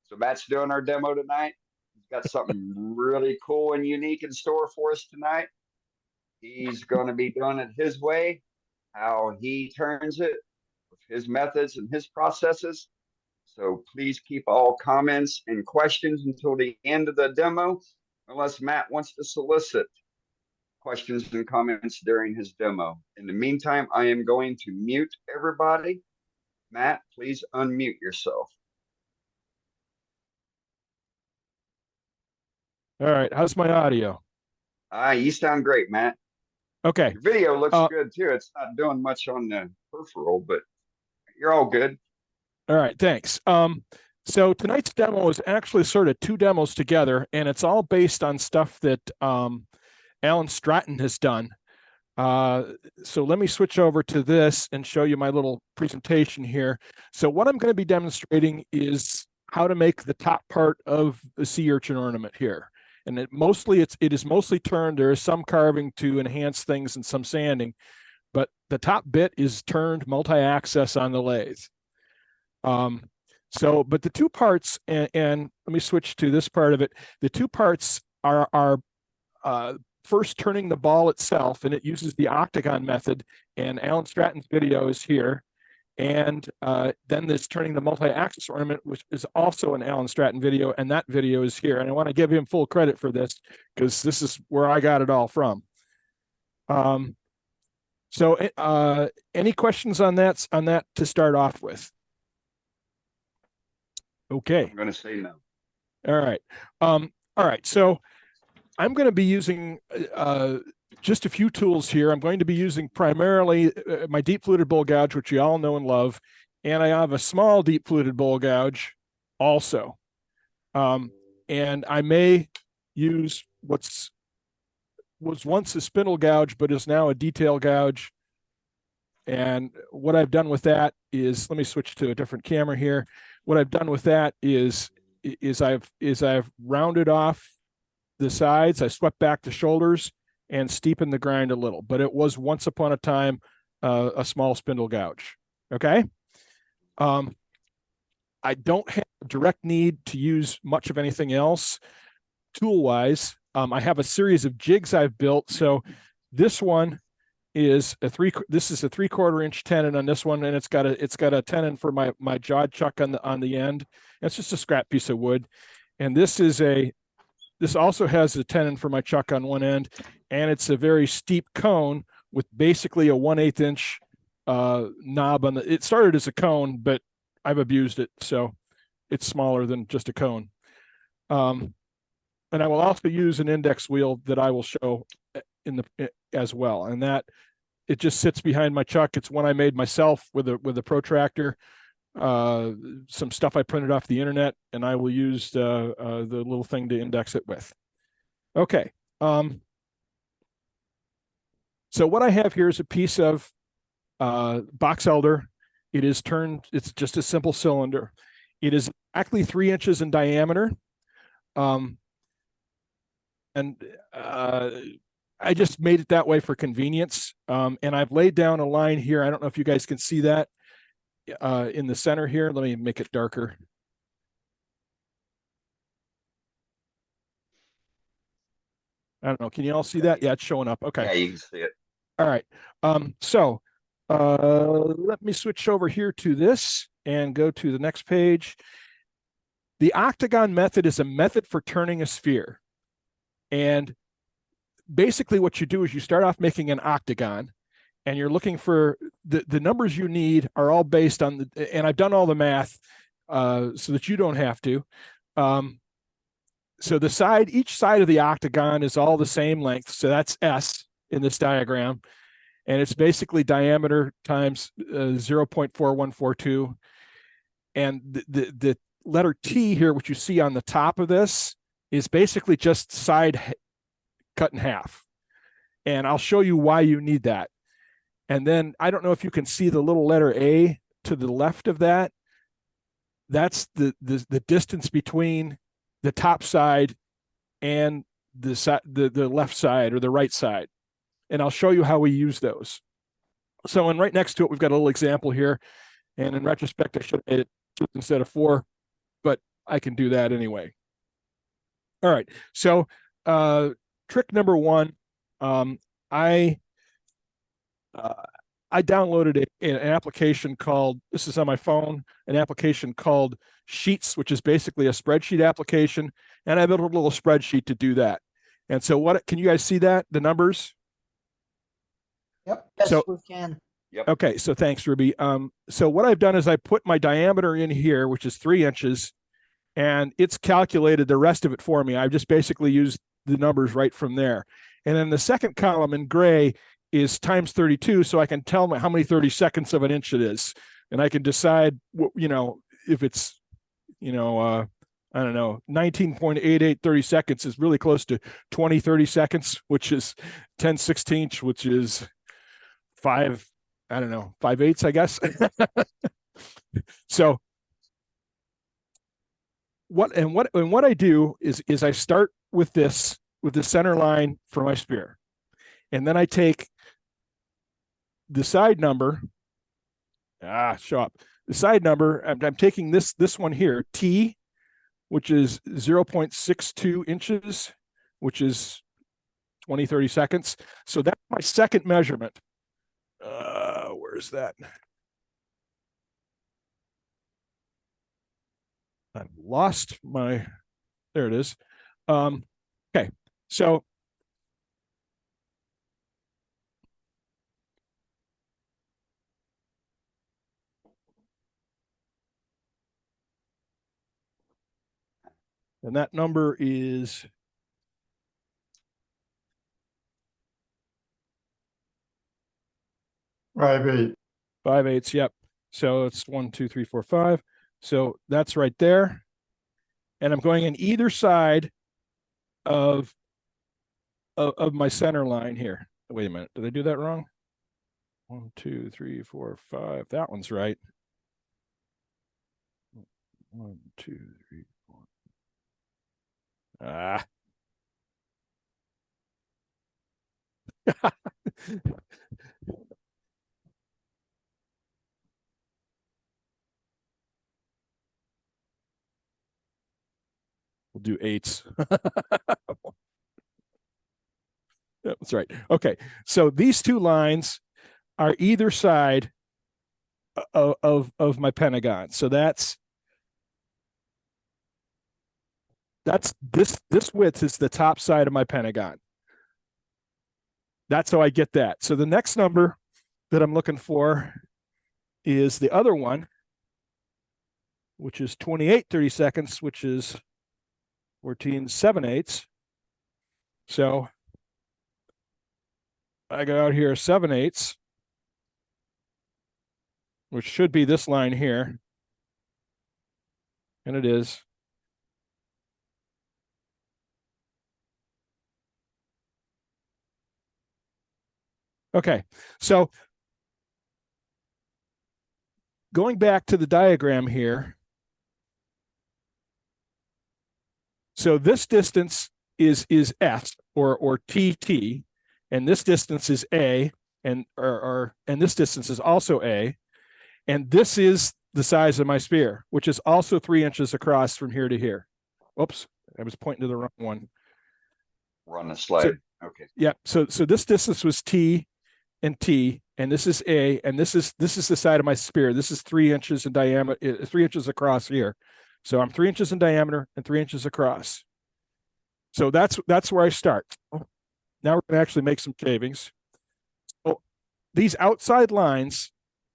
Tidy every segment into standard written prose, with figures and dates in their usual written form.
So Matt's doing our demo tonight. He's got something really cool and unique in store for us tonight. He's going to be doing it his way, how he turns it, with his methods and his processes. So please keep all comments and questions until the end of the demo, unless Matt wants to solicit questions and comments during his demo. In the meantime, I am going to mute everybody. Matt, please unmute yourself. All right. How's my audio? You sound great, Matt. Okay. Your video looks good too. It's not doing much on the peripheral, but you're all good. All right. Thanks. So tonight's demo is actually sort of two demos together, and it's all based on stuff that Alan Stratton has done. So let me switch over to this and show you my little presentation here. So what I'm going to be demonstrating is how to make the top part of the sea urchin ornament here. And it is mostly turned. There is some carving to enhance things and some sanding, but the top bit is turned multi-axis on the lathe. But the two parts, and let me switch to this part of it. The two parts are first turning the ball itself, and it uses the octagon method, and Alan Stratton's video is here. And then there's turning the multi-axis ornament, which is also an Alan Stratton video, and that video is here. And I want to give him full credit for this because this is where I got it all from. Any questions on that to start off with? Okay. I'm going to say no. All right. All right. So I'm going to be using just a few tools here. I'm going to be using primarily my deep fluted bowl gouge, which you all know and love, and I have a small deep fluted bowl gouge also. And I may use was once a spindle gouge, but is now a detail gouge. And what I've done with that is, let me switch to a different camera here. What I've done with that is I've rounded off the sides. I swept back the shoulders and steepened the grind a little, but it was once upon a time a small spindle gouge. Okay. I don't have a direct need to use much of anything else tool wise. I have a series of jigs I've built. So this one is this is a 3/4 inch tenon on this one, and it's got a tenon for my jaw chuck on the end. And it's just a scrap piece of wood. And this also has a tenon for my chuck on one end, and it's a very steep cone with basically a 1/8 inch knob on it started as a cone, but I've abused it, so it's smaller than just a cone. And I will also use an index wheel that I will show as well, and that it just sits behind my chuck. It's one I made myself with a protractor. Some stuff I printed off the internet, and I will use the little thing to index it with. Okay. So what I have here is a piece of box elder. It is turned, it's just a simple cylinder. It is exactly 3 inches in diameter. I just made it that way for convenience. And I've laid down a line here. I don't know if you guys can see that in the center here. Let me make it darker. I don't know. Can you all see that? Yeah, it's showing up. Okay. Yeah, you can see it. All right. Let me switch over here to this and go to the next page. The octagon method is a method for turning a sphere. And basically what you do is you start off making an octagon, and you're looking for the numbers you need are all based on and I've done all the math so that you don't have to. So each side of the octagon is all the same length. So that's S in this diagram. And it's basically diameter times 0.4142. And the letter T here, which you see on the top of this, is basically just side cut in half. And I'll show you why you need that. And then I don't know if you can see the little letter A to the left of that. That's the distance between the top side and the left side or the right side. And I'll show you how we use those. So, and right next to it, we've got a little example here. And in retrospect, I should have made it 2 instead of 4. But I can do that anyway. All right. So trick number one, I uh, I downloaded an application called, this is on my phone, an application called Sheets, which is basically a spreadsheet application. And I built a little spreadsheet to do that. And so what, can you guys see that, the numbers? Yep. Yes, So, we can. Yep. okay. So thanks, Ruby. So what I've done is I put my diameter in here, which is 3 inches, and it's calculated the rest of it for me. I've just basically used the numbers right from there. And then the second column in gray is times 32, so I can tell how many 32nds of an inch it is, and I can decide, if it's, I don't know, 19.88 30 seconds is really close to 20 30 seconds, which is 10/16, which is 5, I don't know, 5/8, I guess. So what I do is I start with the center line for my spear, and then I take the side number. Show up the side number. I'm taking this one here, T, which is 0.62 inches, which is 20 30 seconds. So that's my second measurement. Where's that? I've lost my, there it is. Okay, so and that number is 5/8. 5/8. Yep. So it's 1, 2, 3, 4, 5. So that's right there. And I'm going in either side of my center line here. Wait a minute. Did I do that wrong? 1, 2, 3, 4, 5. That one's right. 1, 2, 3, 4. We'll do 8s. That's right. Okay. So these two lines are either side of my pentagon. So that's this width is the top side of my pentagon. That's how I get that. So the next number that I'm looking for is the other one, which is 28 30 seconds, which is 14 7/8. So I got out here 7/8, which should be this line here. And it is. Okay, so going back to the diagram here. So this distance is S or TT, and this distance is A, and this distance is also A, and this is the size of my spear, which is also 3 inches across from here to here. Oops, I was pointing to the wrong one. We're on the slide. Okay. Yeah. So this distance was T and T, and this is A, and this is the side of my spear. This is 3 inches in diameter, 3 inches across here. So I'm 3 inches in diameter and 3 inches across. So that's where I start. Now we're going to actually make some cavings. So these outside lines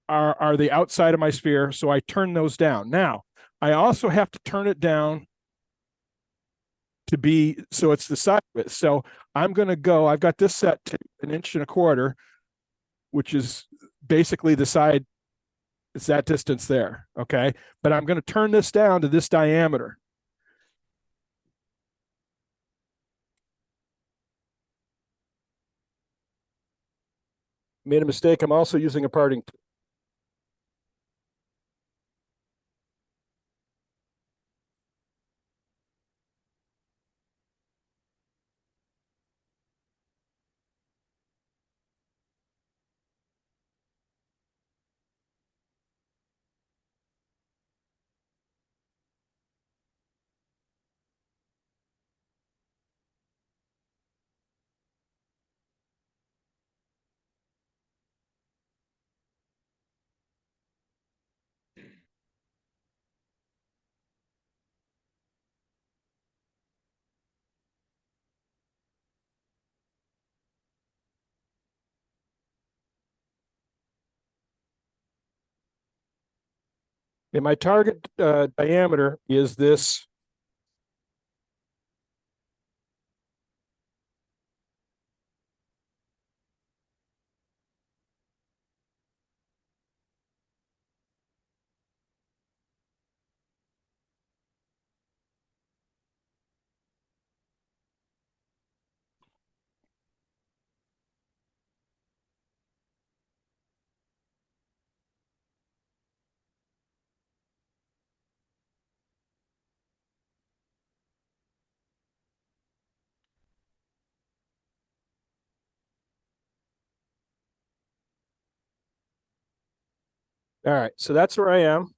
are the outside of my spear, so I turn those down. Now, I also have to turn it down to be, so it's the side width. So I'm going to go, I've got this set to 1.25 inches, which is basically the side, it's that distance there, okay? But I'm going to turn this down to this diameter. Made a mistake. I'm also using a parting tool. And my target diameter is this. All right, so that's where I am.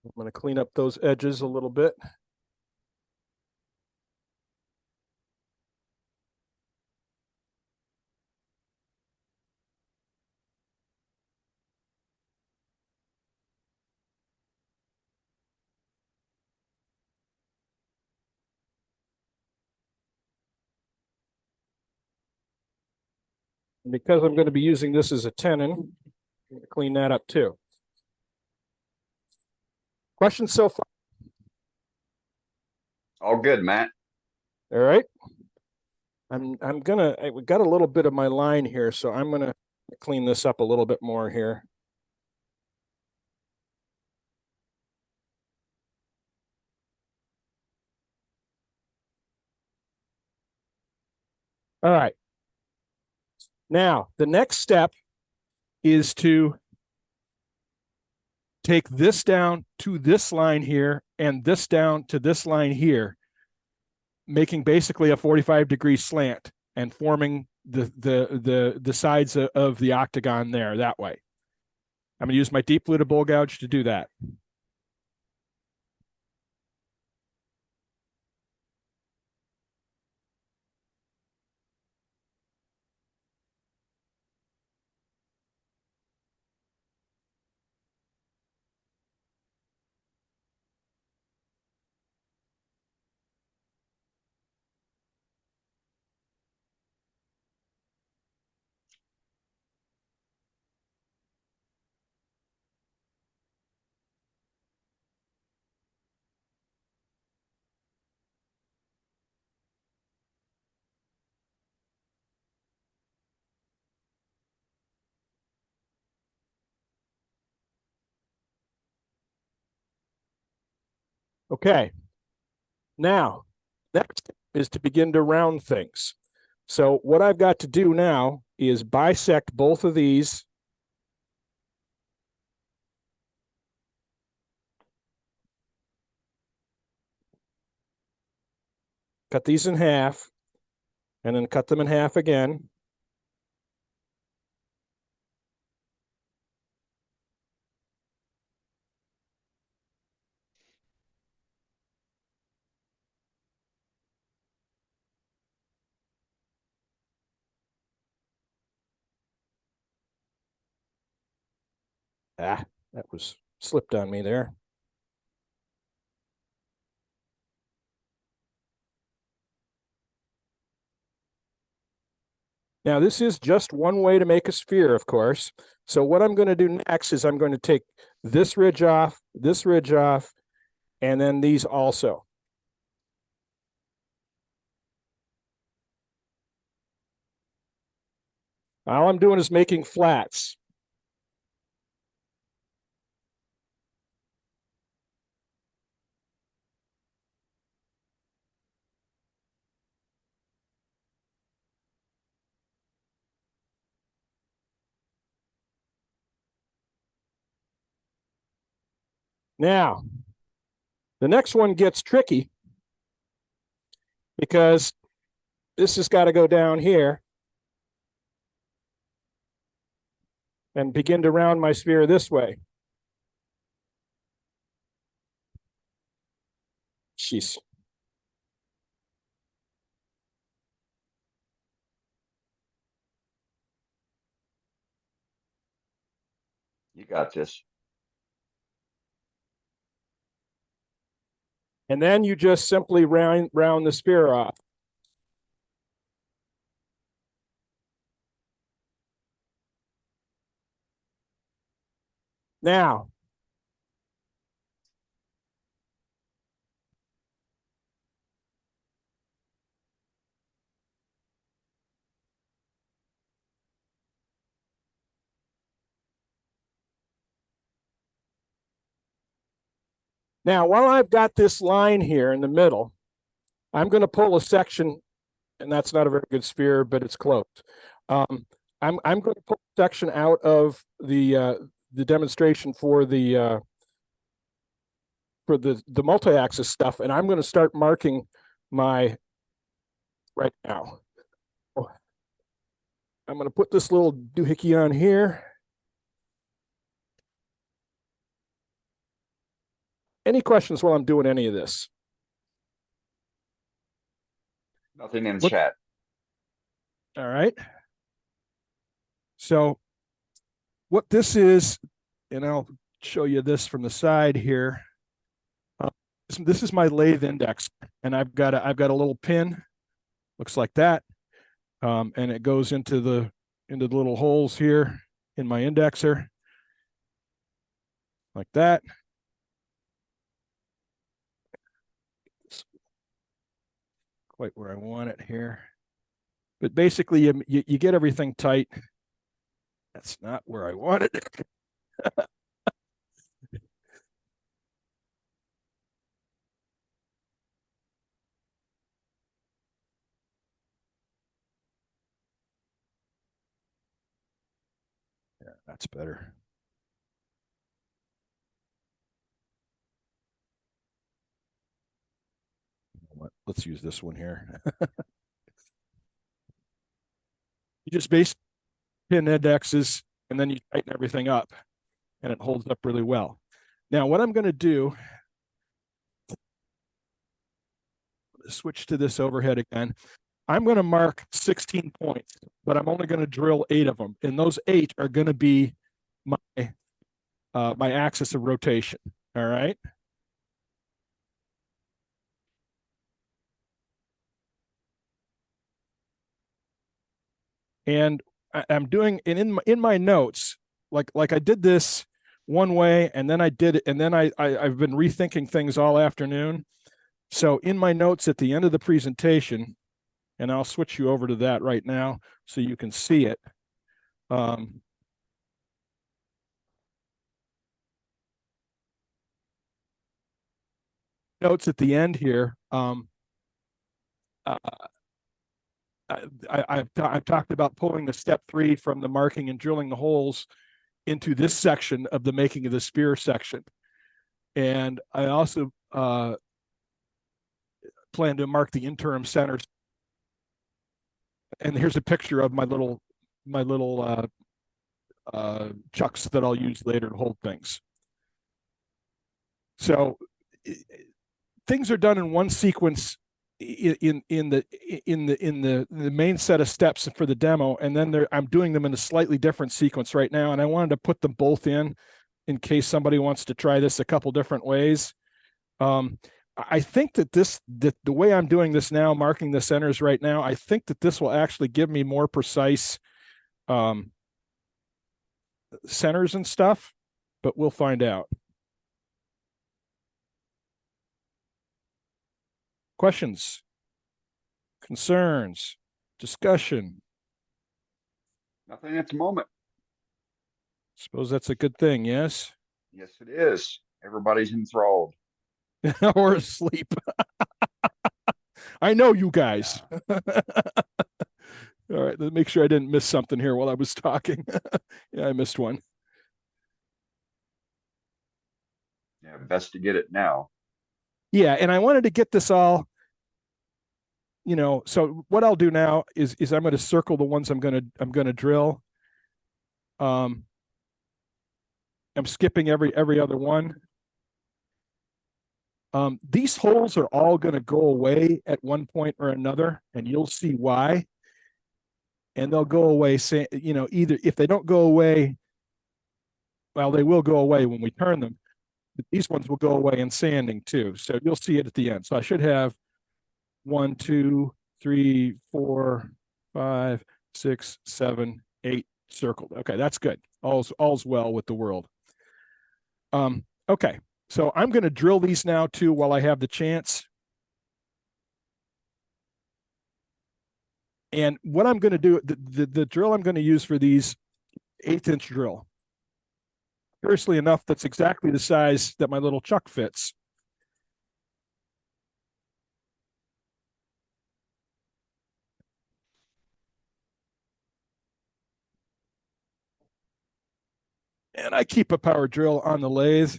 I'm going to clean up those edges a little bit. And because I'm going to be using this as a tenon, I'm going to clean that up too. Questions so far? All good, Matt. All right. We got a little bit of my line here, so I'm gonna clean this up a little bit more here. All right. Now, the next step is to take this down to this line here and this down to this line here, making basically a 45-degree slant and forming the sides of the octagon there that way. I'm going to use my deep fluted bowl gouge to do that. Okay. Now, next is to begin to round things. So what I've got to do now is bisect both of these. Cut these in half, and then cut them in half again. Ah, that was slipped on me there. Now, this is just one way to make a sphere, of course. So what I'm going to do next is I'm going to take this ridge off, and then these also. All I'm doing is making flats. Now, the next one gets tricky because this has got to go down here and begin to round my sphere this way. Jeez. You got this. And then you just simply round the sphere off. Now, while I've got this line here in the middle, I'm going to pull a section, and that's not a very good sphere, but it's close. I'm going to pull a section out of the demonstration for the multi-axis stuff, and I'm going to start marking my right now. I'm going to put this little doohickey on here. Any questions while I'm doing any of this? Nothing in chat. All right. So what this is, and I'll show you this from the side here. This is my lathe index, and I've got a little pin, looks like that, and it goes into the little holes here in my indexer, like that. Quite where I want it here, but basically you get everything tight. That's not where I want it. Yeah, that's better. Let's use this one here. You just base pin indexes, and then you tighten everything up, and it holds up really well. Now, what I'm going to do, switch to this overhead again. I'm going to mark 16 points, but I'm only going to drill 8 of them, and those 8 are going to be my my axis of rotation. All right. And I'm doing, and in my notes, like I did this one way, and then I did it, and then I've been rethinking things all afternoon. So in my notes at the end of the presentation, and I'll switch you over to that right now so you can see it. Notes at the end here. I've talked about pulling the step 3 from the marking and drilling the holes into this section of the making of the spear section. And I also plan to mark the interim centers. And here's a picture of my little chucks that I'll use later to hold things. So things are done in one sequence in the main set of steps for the demo, and then I'm doing them in a slightly different sequence right now, and I wanted to put them both in case somebody wants to try this a couple different ways. I think that the way I'm doing this now, marking the centers right now, I think that this will actually give me more precise centers and stuff, but we'll find out. Questions, concerns, discussion? Nothing at the moment. Suppose that's a good thing, yes? Yes, it is. Everybody's enthralled. Or asleep. I know you guys. Yeah. All right, let's make sure I didn't miss something here while I was talking. Yeah, I missed one. Yeah, best to get it now. Yeah, and I wanted to get this all, so what I'll do now is I'm going to circle the ones I'm going to drill. I'm skipping every other one. These holes are all going to go away at one point or another, and you'll see why. And they'll go away, either if they don't go away, well, they will go away when we turn them. But these ones will go away in sanding too. So you'll see it at the end. So I should have 1, 2, 3, 4, 5, 6, 7, 8 circled. Okay, that's good. All's well with the world. Okay, so I'm going to drill these now too while I have the chance. And what I'm going to do, the drill I'm going to use for these 1/8-inch drill. Curiously enough, that's exactly the size that my little chuck fits. And I keep a power drill on the lathe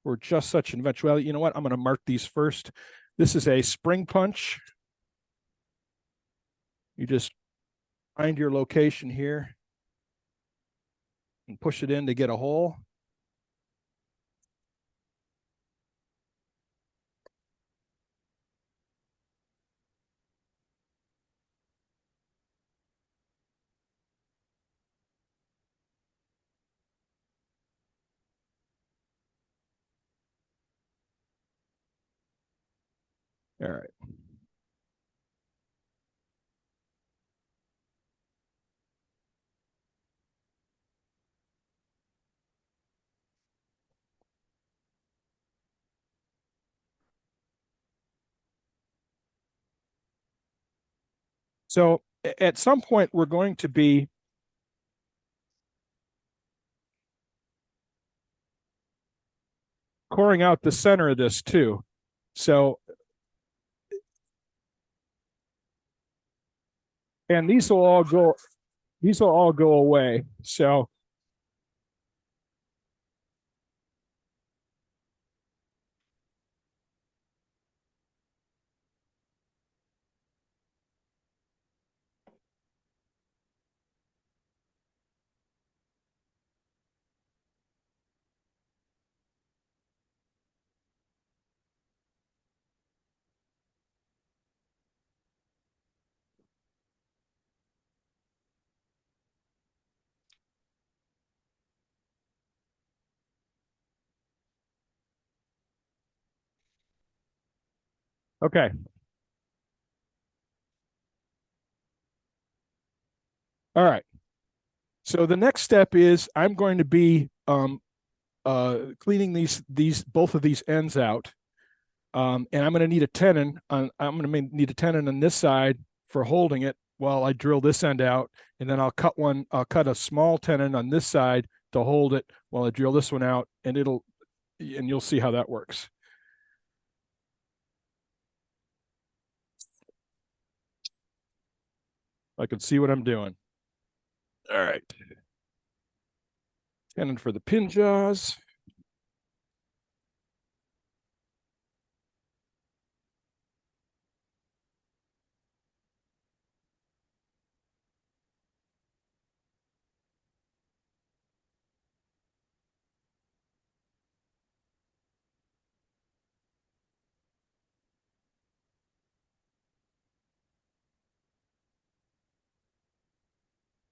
for just such an eventuality. You know what? I'm going to mark these first. This is a spring punch. You just find your location here and push it in to get a hole. All right. So at some point, we're going to be coring out the center of this too. So, and these will all go away. So okay. All right. So the next step is I'm going to be cleaning these both of these ends out. And I'm going to need a tenon on this side for holding it while I drill this end out. And then I'll cut a small tenon on this side to hold it while I drill this one out, and you'll see how that works. I can see what I'm doing. All right. Tenon for the pin jaws.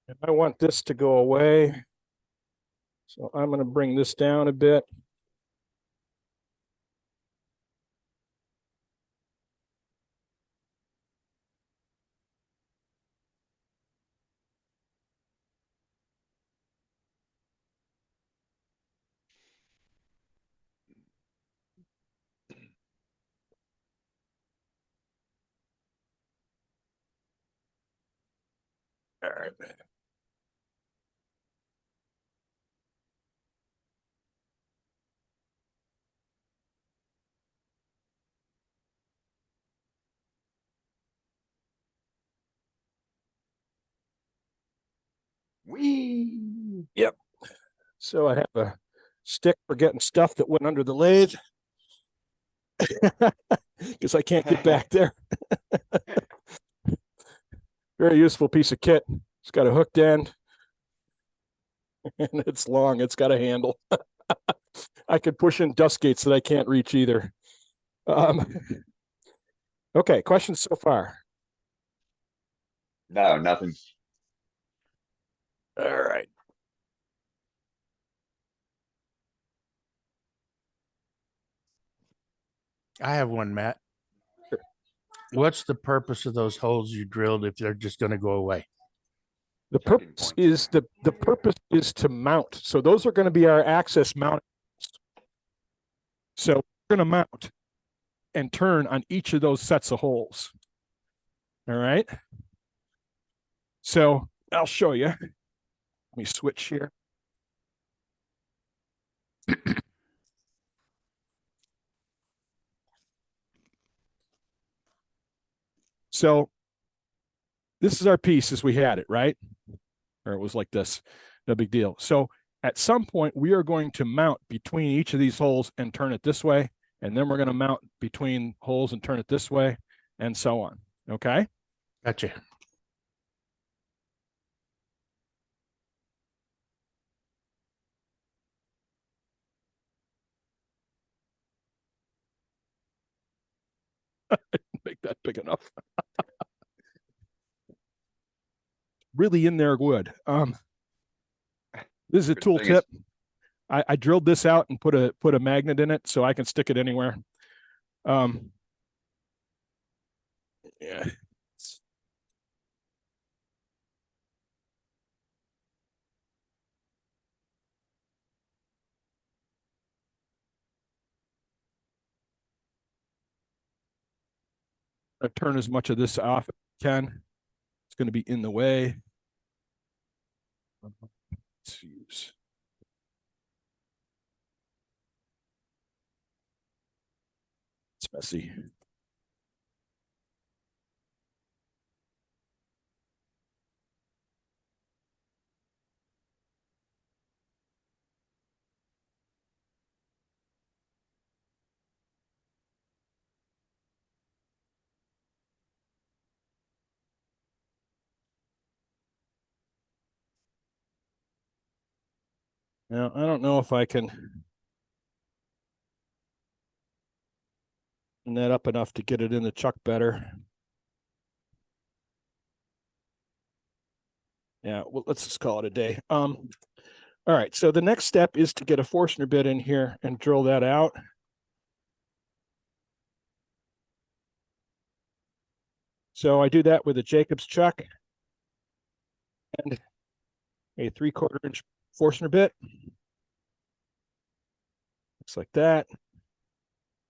And I want this to go away. So I'm going to bring this down a bit. All right. Whee! Yep. So I have a stick for getting stuff that went under the lathe because I can't get back there. Very useful piece of kit. It's got a hooked end and it's long. It's got a handle. I could push in dust gates that I can't reach either. Okay, questions so far? No, nothing. All right. I have one, Matt. What's the purpose of those holes you drilled if they're just going to go away? The Checking purpose point. is the purpose is to mount. So those are going to be our access mount. So we're going to mount and turn on each of those sets of holes. All right. So I'll show you. Let me switch here. So this is our piece as we had it, right? Or it was like this, no big deal. So at some point, we are going to mount between each of these holes and turn it this way. And then we're going to mount between holes and turn it this way, and so on. Okay. Gotcha. Make that big enough. Really in there wood. This is a Good tool thing tip. I drilled this out and put a magnet in it so I can stick it anywhere. Yeah. I turn as much of this off as I can. It's going to be in the way. Let's use. It's messy. Now, I don't know if I can turn that up enough to get it in the chuck better. Yeah, well, let's just call it a day. All right, so the next step is to get a Forstner bit in here and drill that out. So I do that with a Jacobs chuck and a 3/4 inch Forstner bit. Looks like that.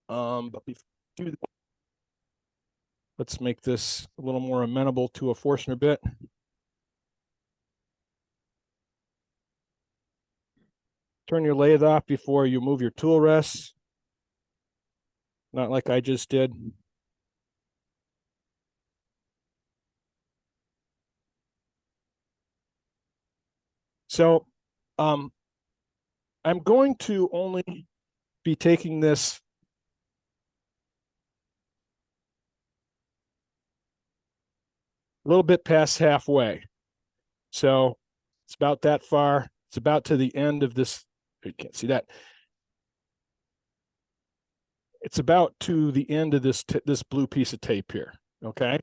But before we do that, let's make this a little more amenable to a Forstner bit. Turn your lathe off before you move your tool rests. Not like I just did. So I'm going to only be taking this a little bit past halfway. So it's about that far. It's about to the end of this. You can't see that. It's about to the end of this blue piece of tape here. Okay.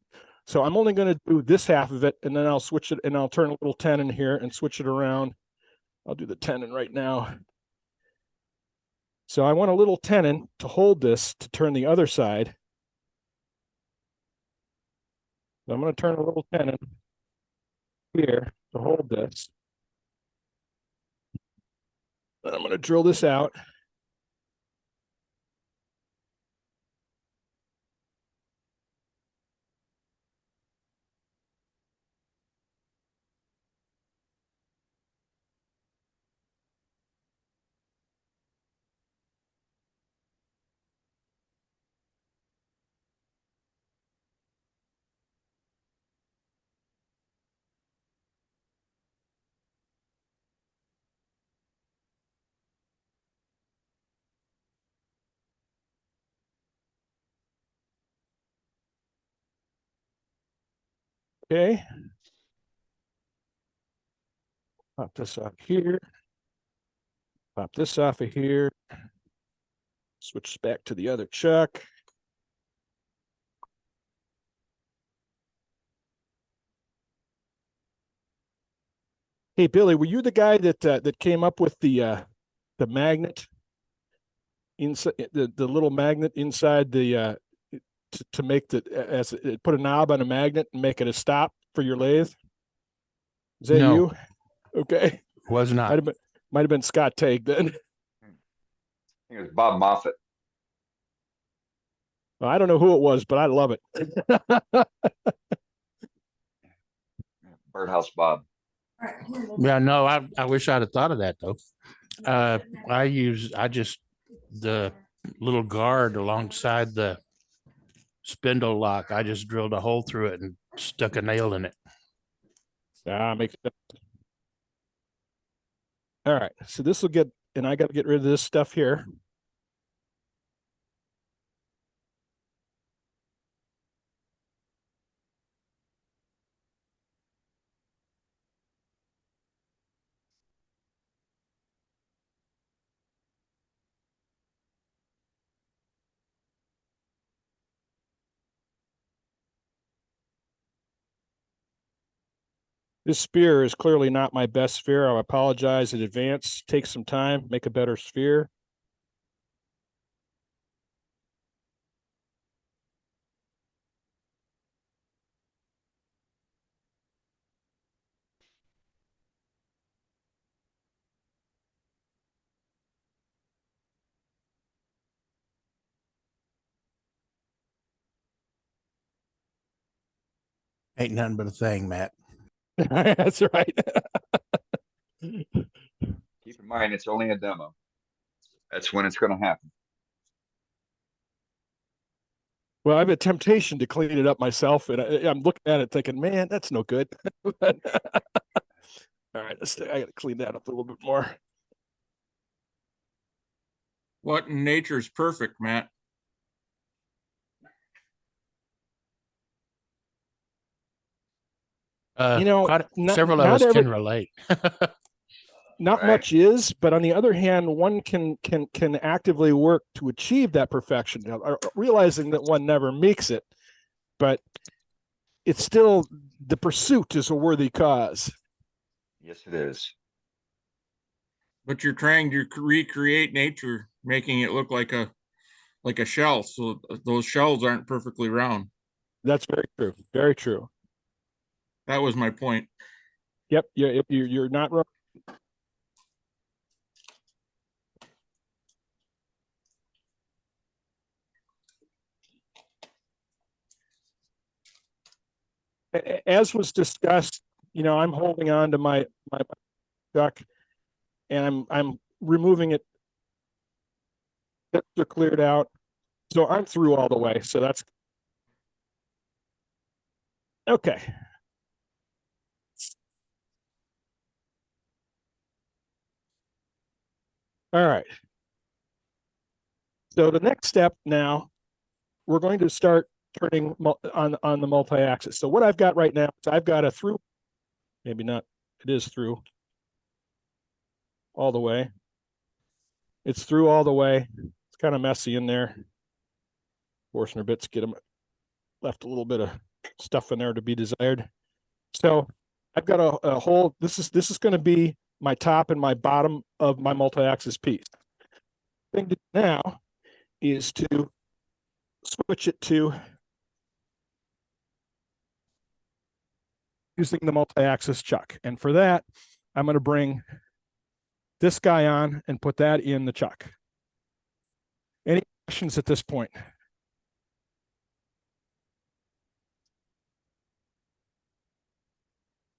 So I'm only going to do this half of it, and then I'll switch it, and I'll turn a little tenon here and switch it around. I'll do the tenon right now. So I want a little tenon to hold this to turn the other side. So I'm going to turn a little tenon here to hold this. Then I'm going to drill this out. Okay. Pop this off here. Pop this off of here. Switch back to the other chuck. Hey, Billy, were you the guy that came up with the magnet inside the little magnet inside the to make the put a knob on a magnet and make it a stop for your lathe? Is that No. you? Okay. Was not. Might have been Scott Tague then. I think it was Bob Moffett. I don't know who it was, but I love it. Birdhouse Bob. Yeah, no, I wish I'd have thought of that though. I just the little guard alongside the spindle lock. I just drilled a hole through it and stuck a nail in it. Makes sense. All right, so this will get, and I got to get rid of this stuff here. This sphere is clearly not my best sphere. I apologize in advance. Take some time, make a better sphere. Ain't nothing but a thing, Matt. That's right. Keep in mind, it's only a demo. That's when it's going to happen. Well, I have a temptation to clean it up myself, and I'm looking at it thinking, man, that's no good. All right, I got to clean that up a little bit more. What in nature is perfect, Matt? Several of us can relate. Not Right. much is, but on the other hand, one can actively work to achieve that perfection, realizing that one never makes it, but it's still, the pursuit is a worthy cause. Yes, it is. But you're trying to recreate nature, making it look like a shell. So those shells aren't perfectly round. That's very true. Very true. That was my point. Yep, you're not wrong. As was discussed, I'm holding on to my duck, and I'm removing it. They're cleared out, so I'm through all the way. So that's okay. All right. So the next step now, we're going to start turning on the multi-axis. So what I've got right now is I've got a through, maybe not, it is through all the way. It's through all the way. It's kind of messy in there. Forstner bits get them, left a little bit of stuff in there to be desired. So I've got a whole, this is going to be my top and my bottom of my multi-axis piece. The thing to do now is to switch it to using the multi-axis chuck. And for that, I'm going to bring this guy on and put that in the chuck. Any questions at this point?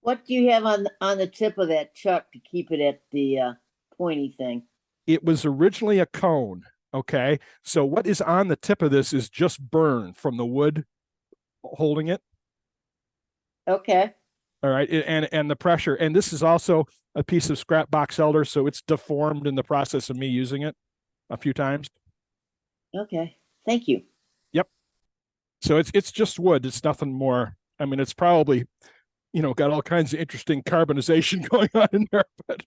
What do you have on the tip of that chuck to keep it at the pointy thing? It was originally a cone. Okay. So what is on the tip of this is just burn from the wood holding it. Okay. All right. And the pressure. And this is also a piece of scrap box elder. So it's deformed in the process of me using it a few times. Okay. Thank you. Yep. So it's just wood. It's nothing more. I mean, it's probably, got all kinds of interesting carbonization going on in there, but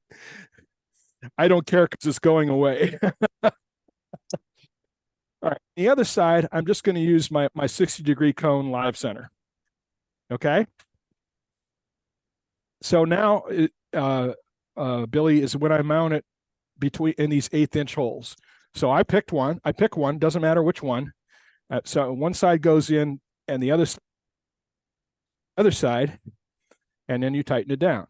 I don't care because it's going away. All right, the other side, I'm just going to use my 60-degree cone live center. Okay. So now, Billy, is when I mount it in these 1/8-inch holes. So I pick one, doesn't matter which one. So one side goes in and the other side, and then you tighten it down.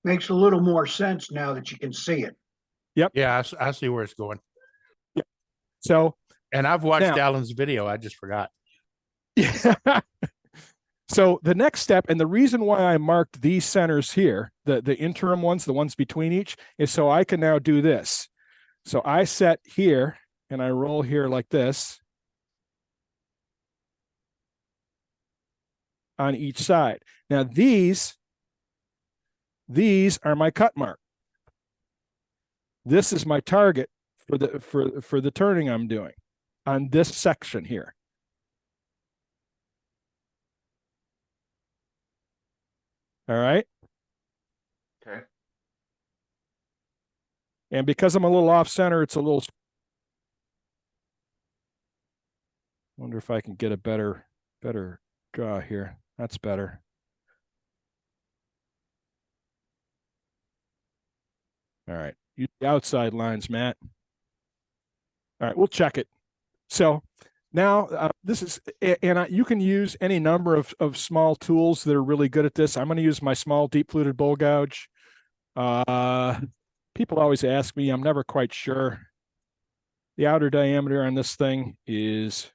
Makes a little more sense now that you can see it. Yeah, I see where it's going. So And I've watched Now- Alan's video. I just forgot. yeah. So the next step, and the reason why I marked these centers here, the interim ones, the ones between each, is so I can now do this. So I set here and I roll here like this on each side. Now these are my cut mark. This is my target for the turning I'm doing on this section here. All right. Okay. And because I'm a little off center, it's a little. Wonder if I can get a better draw here. That's better. All right. Use the outside lines, Matt. All right, we'll check it. So now this is, and you can use any number of small tools that are really good at this. I'm going to use my small deep fluted bowl gouge. People always ask me, I'm never quite sure. The outer diameter on this thing is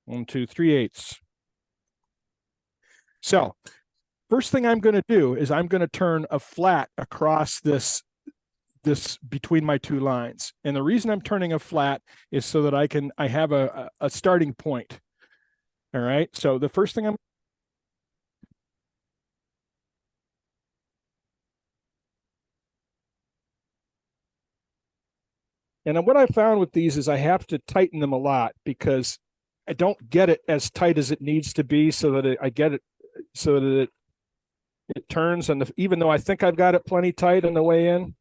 1, 2, 3/8. So first thing I'm going to do is I'm going to turn a flat across this between my two lines. And the reason I'm turning a flat is so that I have a starting point. All right. So the first thing and what I found with these is I have to tighten them a lot because I don't get it as tight as it needs to be so that I get it so that it turns. And even though I think I've got it plenty tight on the way in,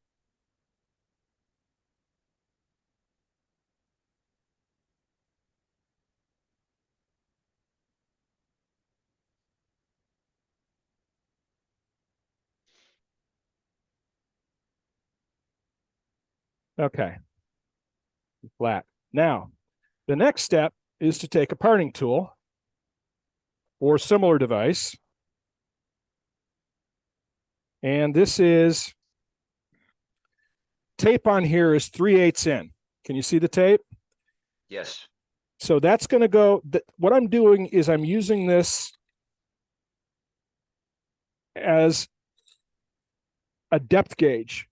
okay, flat. Now, the next step is to take a parting tool or similar device. And this is tape on here is 3/8 in. Can you see the tape? Yes. So that's going to go, what I'm doing is I'm using this as a depth gauge.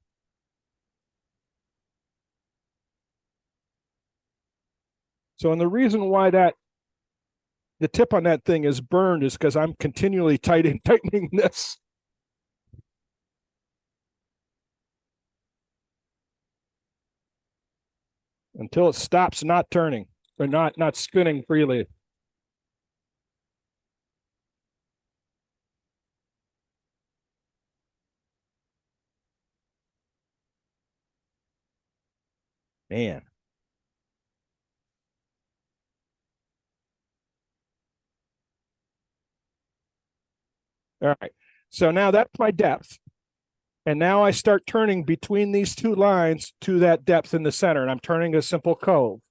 So, and the reason why the tip on that thing is burned is because I'm continually tightening this. Until it stops not turning or not spinning freely. Man. All right. So now that's my depth. And now I start turning between these two lines to that depth in the center. And I'm turning a simple cove.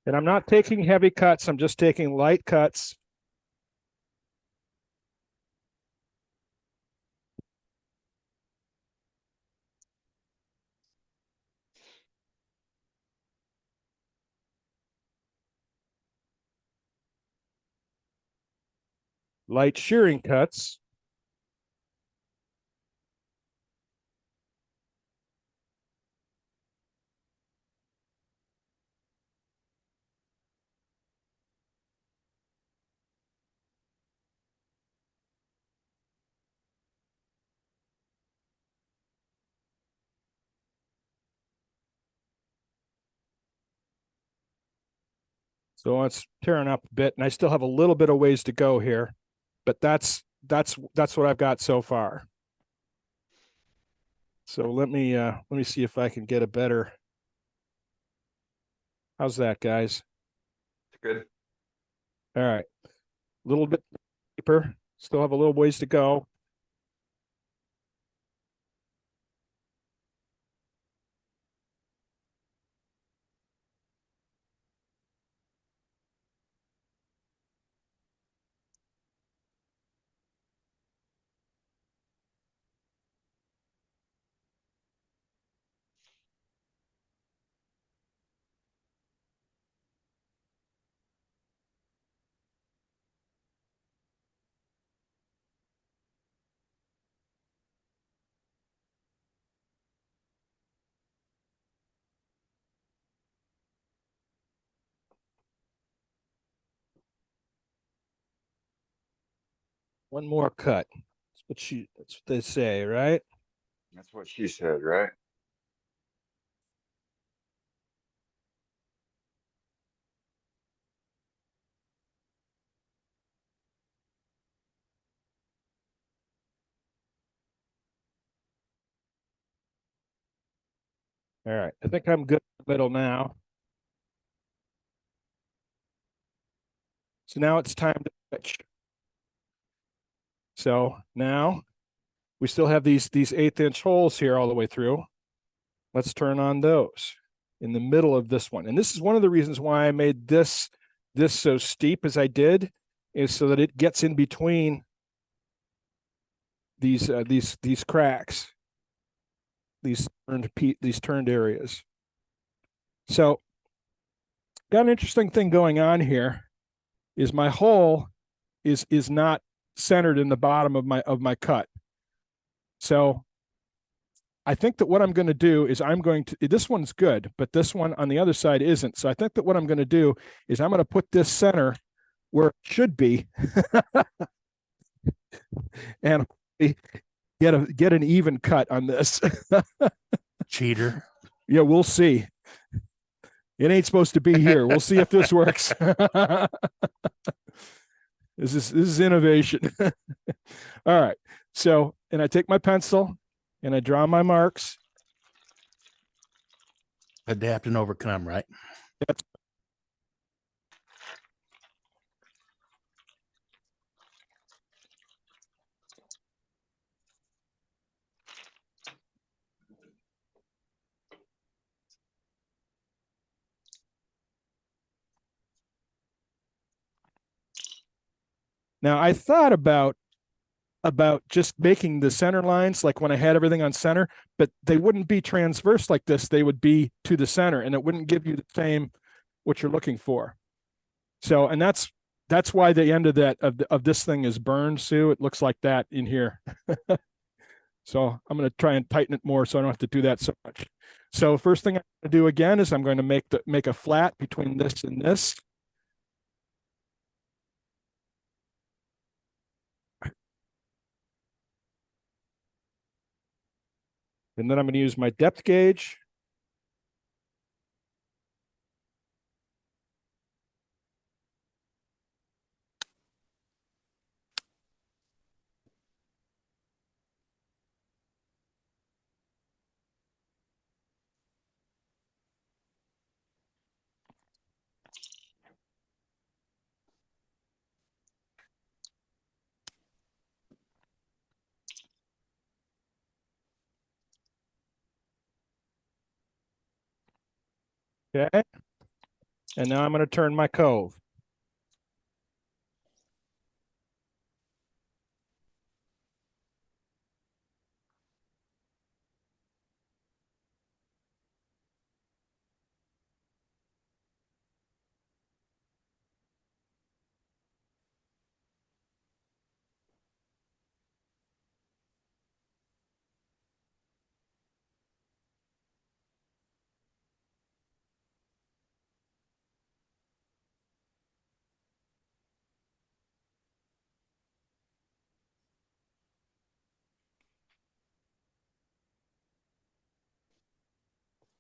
And I'm not taking heavy cuts. I'm just taking light cuts. Light shearing cuts. So it's tearing up a bit, and I still have a little bit of ways to go here, but that's what I've got so far. So let me see if I can get a better. How's that, guys? It's good. All right. A little bit deeper. Still have a little ways to go. One more cut. That's what they say, right? That's what she said, right? All right. I think I'm good in the middle now. So now it's time to switch. So now we still have these 1/8-inch holes here all the way through. Let's turn on those in the middle of this one. And this is one of the reasons why I made this so steep as I did, is so that it gets in between these cracks, these turned areas. So got an interesting thing going on here. Is my hole is not centered in the bottom of my cut. So I think that what I'm going to do is this one's good, but this one on the other side isn't. So I think that what I'm going to do is I'm going to put this center where it should be and get an even cut on this. Cheater. Yeah, we'll see. It ain't supposed to be here. We'll see if this works. This is innovation. All right. So, and I take my pencil and I draw my marks. Adapt and overcome, right? That's Now I thought about just making the center lines like when I had everything on center, but they wouldn't be transverse like this. They would be to the center, and it wouldn't give you the same what you're looking for. So, and that's why the end of this thing is burned, Sue. It looks like that in here. So I'm going to try and tighten it more so I don't have to do that so much. So first thing I'm going to do again is I'm going to make a flat between this and this. And then I'm going to use my depth gauge. Okay. And now I'm going to turn my cove.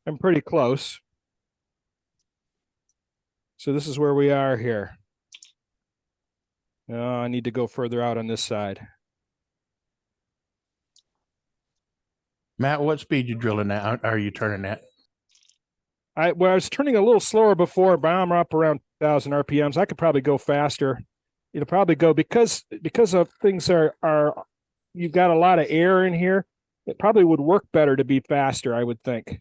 I'm pretty close. So this is where we are here. I need to go further out on this side. Matt, what speed you drilling at? Are you turning at? I was turning a little slower before, but I'm up around 1,000 RPMs. I could probably go faster. It'll probably go because of things are you've got a lot of air in here. It probably would work better to be faster, I would think.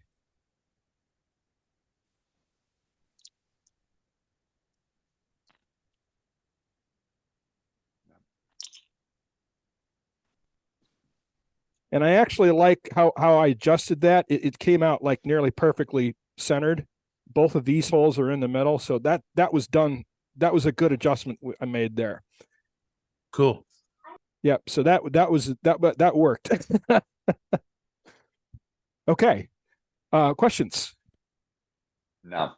And I actually like how I adjusted that. It came out like nearly perfectly centered. Both of these holes are in the middle, so that was done. That was a good adjustment I made there. Cool. Yep. So that worked. Okay. Questions? No.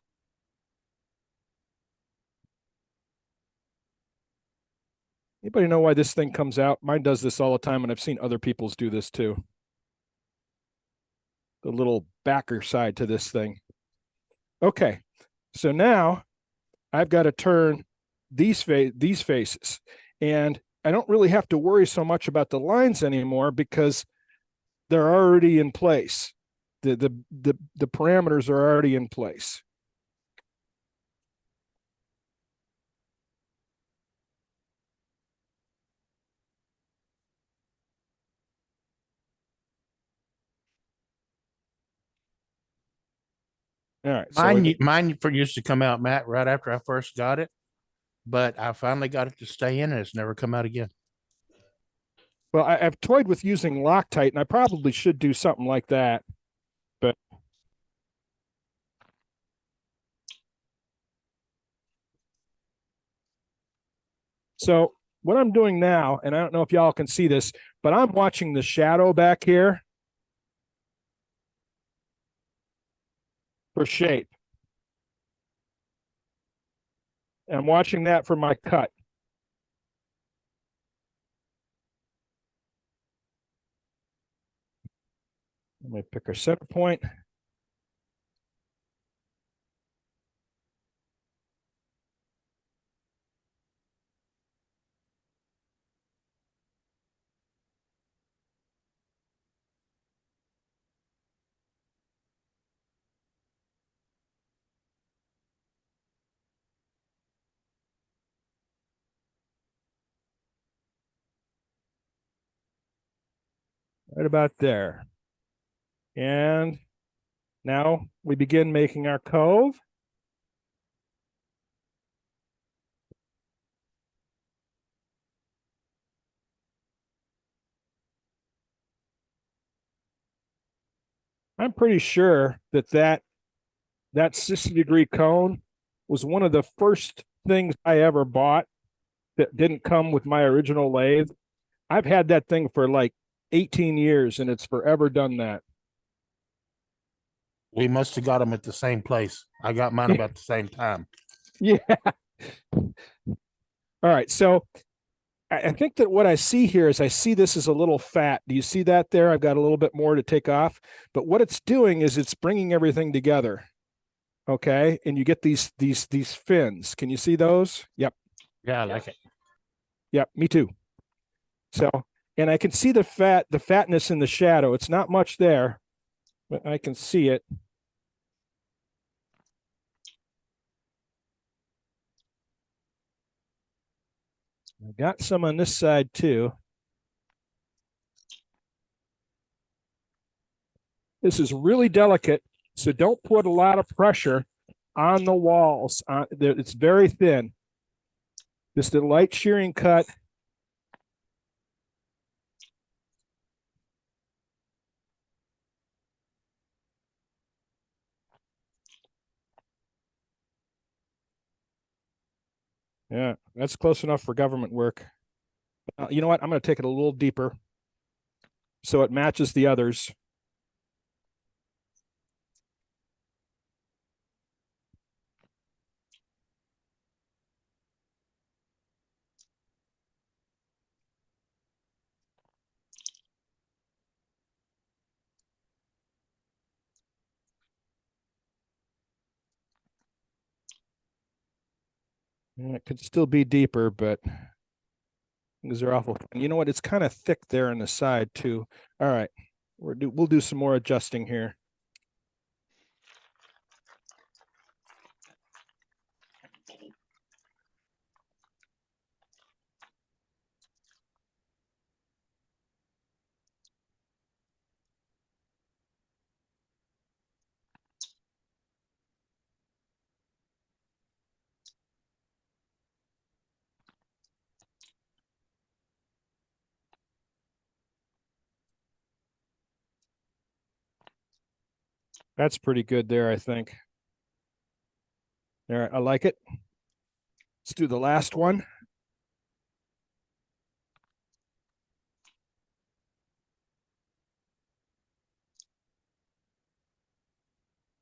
Anybody know why this thing comes out? Mine does this all the time, and I've seen other people's do this too. The little backer side to this thing. Okay. So now I've got to turn these faces, and I don't really have to worry so much about the lines anymore because they're already in place. The parameters are already in place. All right. So Mine used to come out, Matt, right after I first got it, but I finally got it to stay in, and it's never come out again. well, I've toyed with using Loctite, and I probably should do something like that. But so what I'm doing now, and I don't know if y'all can see this, but I'm watching the shadow back here for shape. I'm watching that for my cut. Let me pick our center point. Right about there. And now we begin making our cove. I'm pretty sure that 60-degree cone was one of the first things I ever bought that didn't come with my original lathe. I've had that thing for like 18 years and it's forever done that. We must have got them at the same place. I got mine about the same time. Yeah. All right. So I think that what I see here is I see this as a little fat. Do you see that there? I've got a little bit more to take off, but what it's doing is it's bringing everything together. Okay. And you get these fins. Can you see those? Yep. Yeah, I like it. Yep. Me too. So, and I can see the fatness in the shadow. It's not much there, but I can see it. I got some on this side too. This is really delicate, so don't put a lot of pressure on the walls. It's very thin. Just a light shearing cut. Yeah, that's close enough for government work. You know what? I'm going to take it a little deeper so it matches the others. And it could still be deeper, but these are awful. And you know what? It's kind of thick there on the side too. All right, we'll do some more adjusting here. That's pretty good there, I think. There, I like it. Let's do the last one.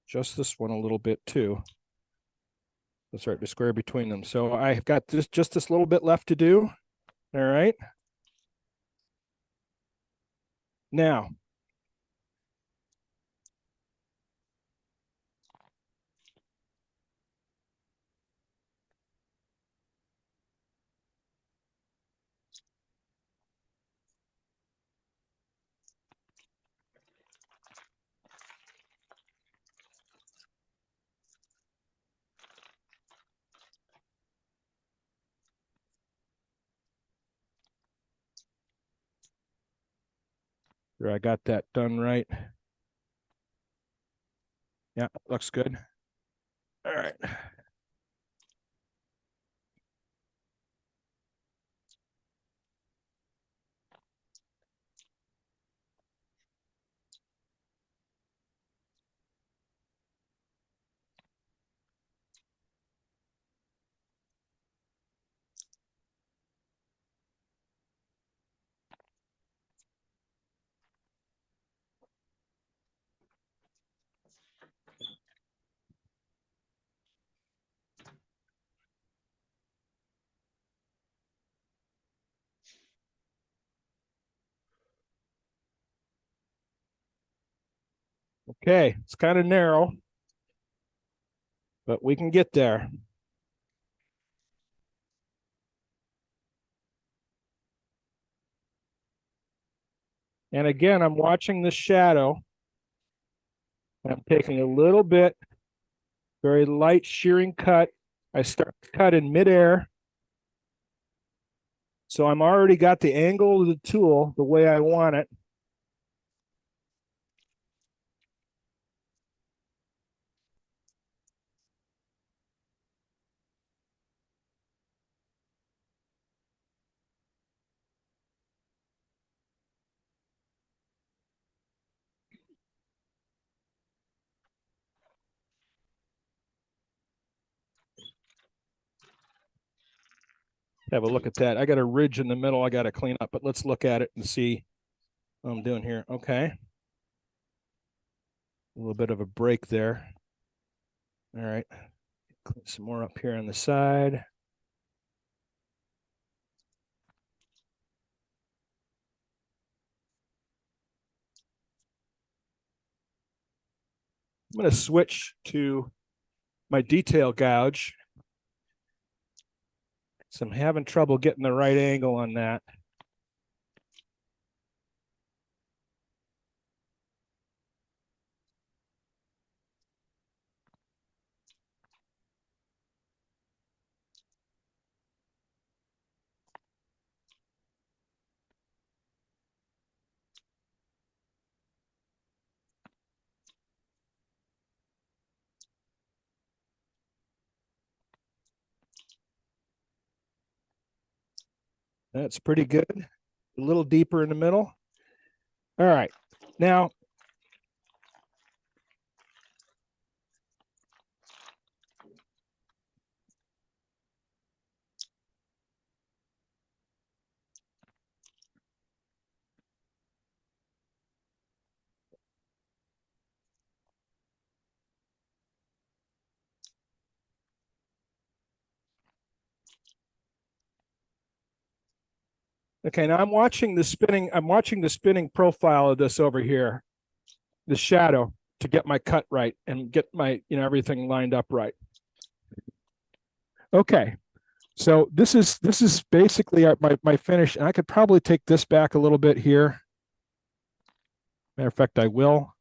Just this one a little bit too. Let's start to square between them. So I've got just this little bit left to do. All right. Now, sure I got that done right. Yeah, looks good. All right. Okay, it's kind of narrow, but we can get there. And again, I'm watching the shadow. I'm taking a little bit, very light shearing cut. I start to cut in midair. So I'm already got the angle of the tool the way I want it. Have a look at that. I got a ridge in the middle I got to clean up, but let's look at it and see what I'm doing here. Okay. A little bit of a break there. All right. Clean some more up here on the side. I'm going to switch to my detail gouge. So I'm having trouble getting the right angle on that. That's pretty good. A little deeper in the middle. All right. Now, okay, now I'm watching the spinning profile of this over here, the shadow, to get my cut right and get my, everything lined up right. Okay. So this is basically my finish, and I could probably take this back a little bit here. Matter of fact, I will.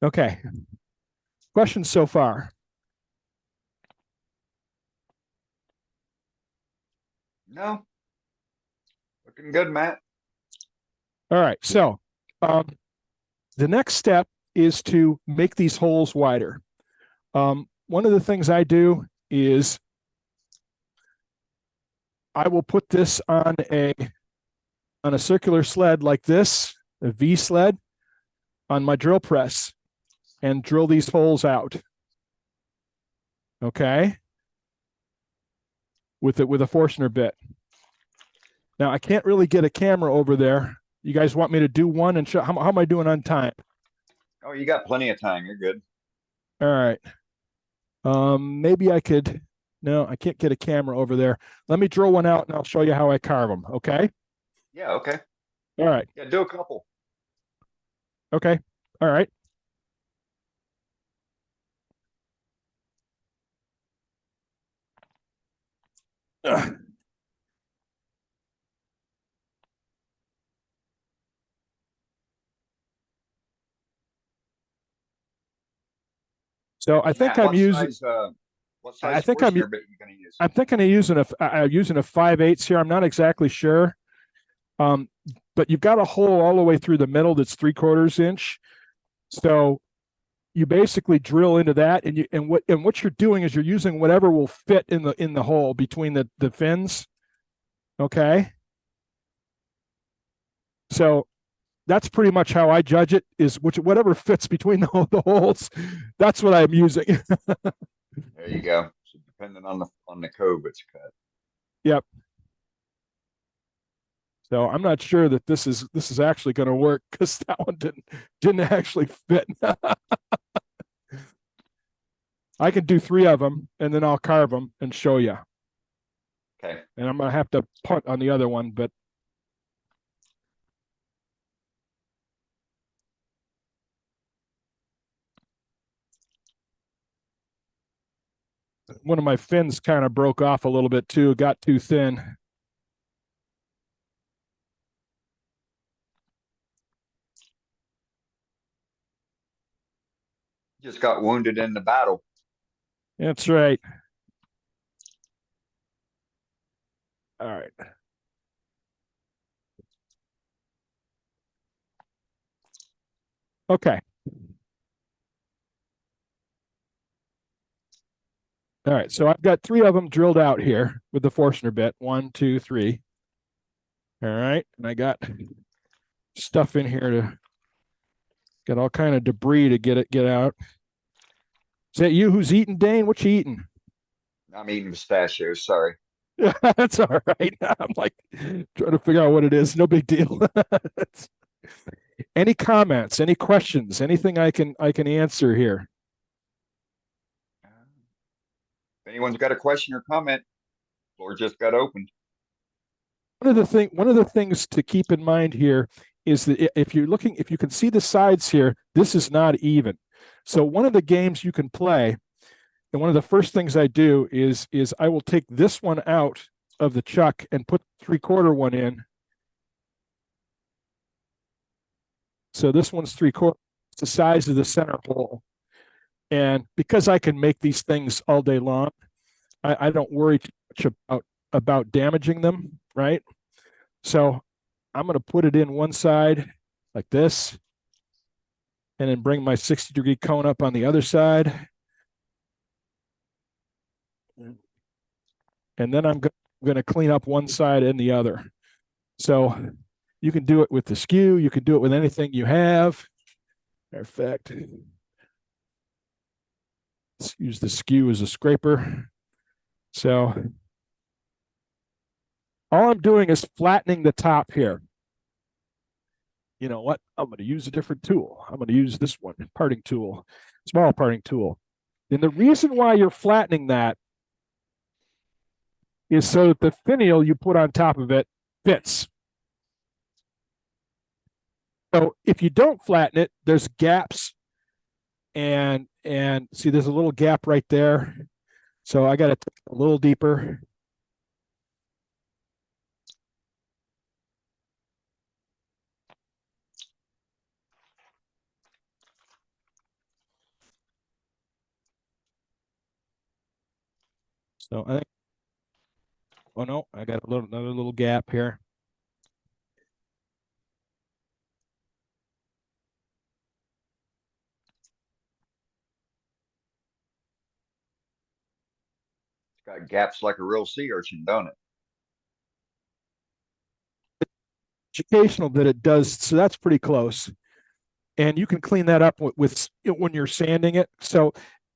Okay. Questions so far? No, looking good, Matt. All right. So the next step is to make these holes wider. One of the things I do is I will put this on a circular sled like this, a V sled, on my drill press and drill these holes out. Okay. With a Forstner bit. Now I can't really get a camera over there. You guys want me to do one and show how am I doing on time? Oh, you got plenty of time. You're good. All right. Maybe I could. No, I can't get a camera over there. Let me drill one out and I'll show you how I carve them. Okay. Yeah, okay. All right. Yeah, do a couple. Okay. All right. Ugh. So I think Matt, I'm using. what I size think I'm. Forstner bit you gonna use? I'm thinking of using a 5/8 here. I'm not exactly sure. But you've got a hole all the way through the middle that's 3/4 inch. So you basically drill into that, and what you're doing is you're using whatever will fit in the hole between the fins. Okay. So that's pretty much how I judge it, is whatever fits between the holes. That's what I'm using. There you go. So depending on the cove it's cut. Yep. So I'm not sure that this is actually going to work, because that one didn't actually fit. I can do 3 of them and then I'll carve them and show you. Okay. And I'm going to have to punt on the other one, but one of my fins kind of broke off a little bit too, got too thin. Just got wounded in the battle. That's right. All right. Okay. All right. So I've got 3 of them drilled out here with the Forstner bit. 1, 2, 3. All right. And I got stuff in here to get all kind of debris to get out. Is that you who's eating, Dane? What you eating? I'm eating pistachios. Sorry. Yeah, that's all right. I'm like trying to figure out what it is. No big deal. Any comments? Any questions? Anything I can answer here? If anyone's got a question or comment, floor just got opened. One of the things to keep in mind here is that if you can see the sides here, this is not even. So one of the games you can play, and one of the first things I do is I will take this one out of the chuck and put 3/4 one in. So this one's 3/4. It's the size of the center hole. And because I can make these things all day long, I don't worry too much about damaging them, right? So I'm going to put it in one side like this, and then bring my 60-degree cone up on the other side. And then I'm going to clean up one side and the other. So you can do it with the skew. You can do it with anything you have. Matter of fact, let's use the skew as a scraper. So all I'm doing is flattening the top here. You know what? I'm going to use a different tool. I'm going to use this one, parting tool, small parting tool. And the reason why you're flattening that is so that the finial you put on top of it fits. So if you don't flatten it, there's gaps, and see, there's a little gap right there. So I got to take a little deeper. So I think Oh no, I got another little gap here. It's got gaps like a real sea urchin, don't it? Educational that it does, so that's pretty close. And you can clean that up with when you're sanding it. So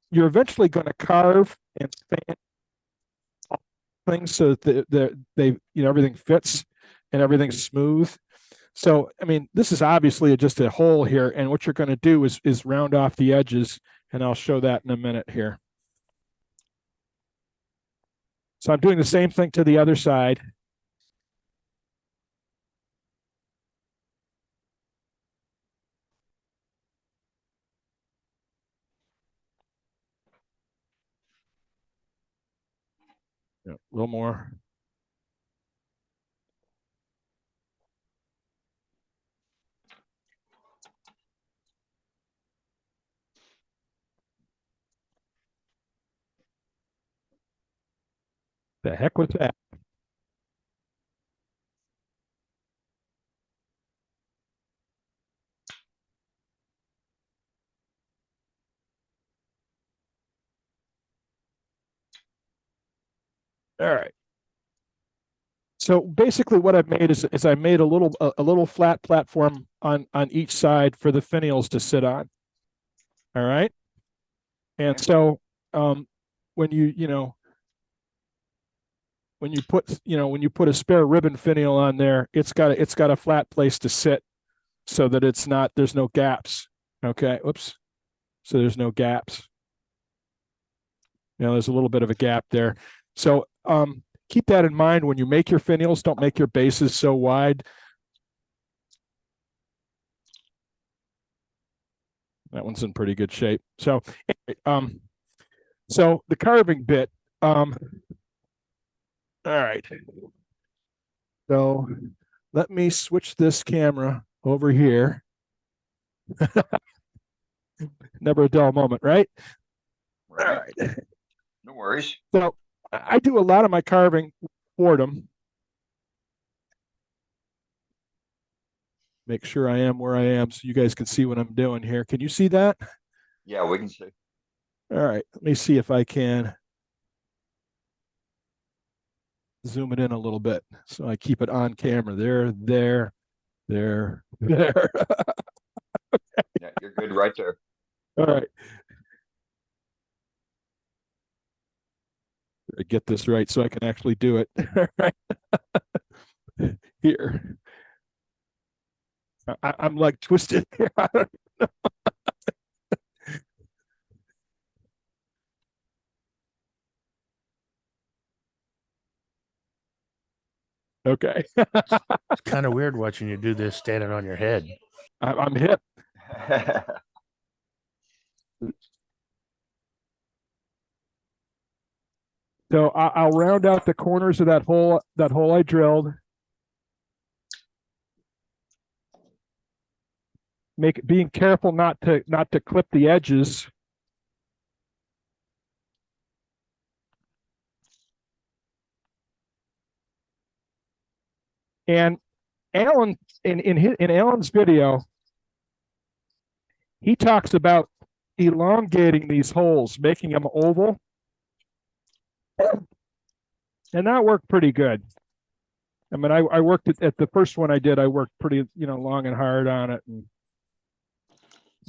you're eventually going to carve and sand things so that they everything fits and everything's smooth. So I mean, this is obviously just a hole here, and what you're going to do is round off the edges, and I'll show that in a minute here. So I'm doing the same thing to the other side. Yeah, a little more. The heck was that? All right. So basically, what I've made is I made a little flat platform on each side for the finials to sit on. All right. And so when when you put a spare ribbon finial on there, it's got a flat place to sit so that there's no gaps. Okay. Oops. So there's no gaps. There's a little bit of a gap there. So keep that in mind when you make your finials. Don't make your bases so wide. That one's in pretty good shape. So so the carving bit. All right. So let me switch this camera over here. Never a dull moment, right? All right. No worries. So I do a lot of my carving for them. Make sure I am where I am so you guys can see what I'm doing here. Can you see that? Yeah, we can see. All right. Let me see if I can zoom it in a little bit so I keep it on camera. There. Yeah, you're good right there. All right. I get this right so I can actually do it. All right. Here. I'm like twisted here. Okay. It's kind of weird watching you do this standing on your head. I'm hip. So I'll round out the corners of that hole I drilled. Being careful not to clip the edges. And Alan in Alan's video, he talks about elongating these holes, making them oval. And that worked pretty good. I mean, I worked at the first one I did, I worked pretty, long and hard on it. And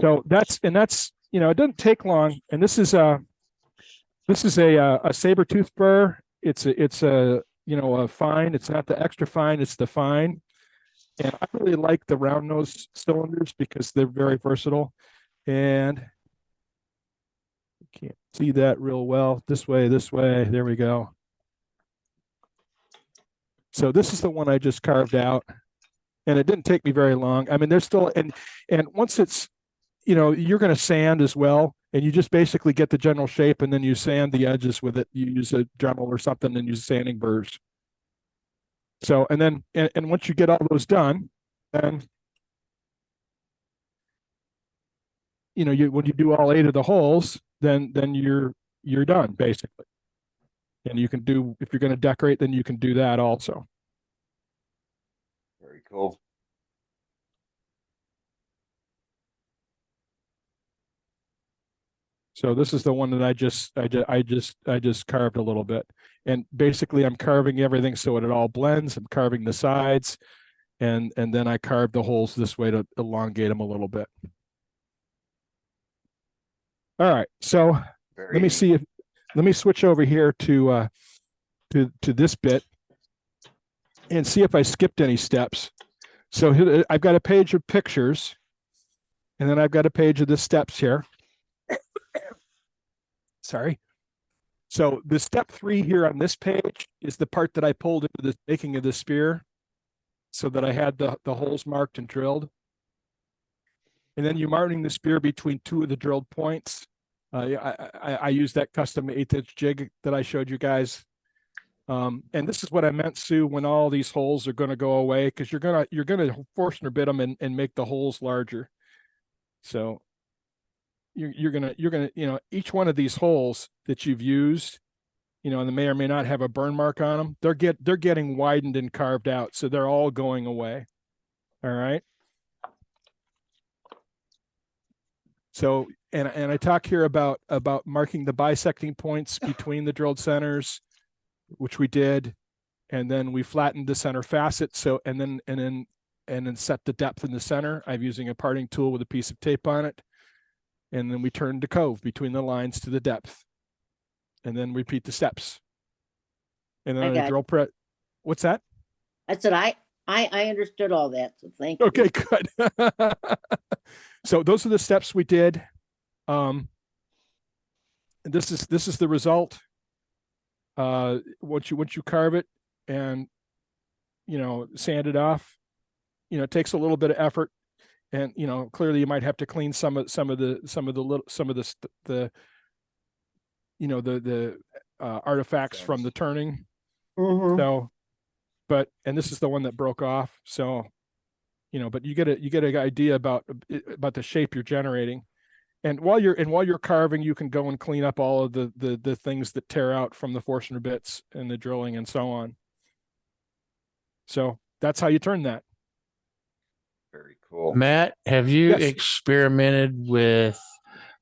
so that's, it doesn't take long. And this is a saber tooth burr. It's a fine. It's not the extra fine, it's the fine. And I really like the round nose cylinders because they're very versatile. And you can't see that real well. This way. There we go. So this is the one I just carved out, and it didn't take me very long. I mean, there's still, and once it's, you're going to sand as well, and you just basically get the general shape, and then you sand the edges with it. You use a Dremel or something, and use sanding burrs. So, and then, and once you get all those done, then, when you do all 8 of the holes, then you're done basically. And you can do, if you're going to decorate, then you can do that also. Very cool. So this is the one that I just carved a little bit. And basically I'm carving everything so it all blends. I'm carving the sides, and then I carved the holes this way to elongate them a little bit. All right. So Very let me neat. see if, let me switch over here to this bit and see if I skipped any steps. So here, I've got a page of pictures, and then I've got a page of the steps here. Sorry. So the step 3 here on this page is the part that I pulled into the making of the spear, so that I had the holes marked and drilled. And then you're marking the spear between 2 of the drilled points. I use that custom 1/8" jig that I showed you guys. And this is what I meant, Sue, when all these holes are going to go away, because you're gonna Forstner bit them and make the holes larger. So you're gonna each one of these holes that you've used, and they may or may not have a burn mark on them. They're getting widened and carved out, so they're all going away. All right. So, and I talk here about marking the bisecting points between the drilled centers, which we did, and then we flattened the center facet. So, and then set the depth in the center. I'm using a parting tool with a piece of tape on it, and then we turned the cove between the lines to the depth, and then repeat the steps. And then the drill press. What's that? I said I understood all that, so thank you. Okay, good. So those are the steps we did. This is the result. Once you carve it and sand it off, it takes a little bit of effort, and clearly you might have to clean some of the artifacts from the turning. Mhm. So, and this is the one that broke off. So, but you get an idea about the shape you're generating. And while you're carving, you can go and clean up all of the things that tear out from the Forstner bits and the drilling and so on. So that's how you turn that. Very cool. Matt, have you Yes. experimented with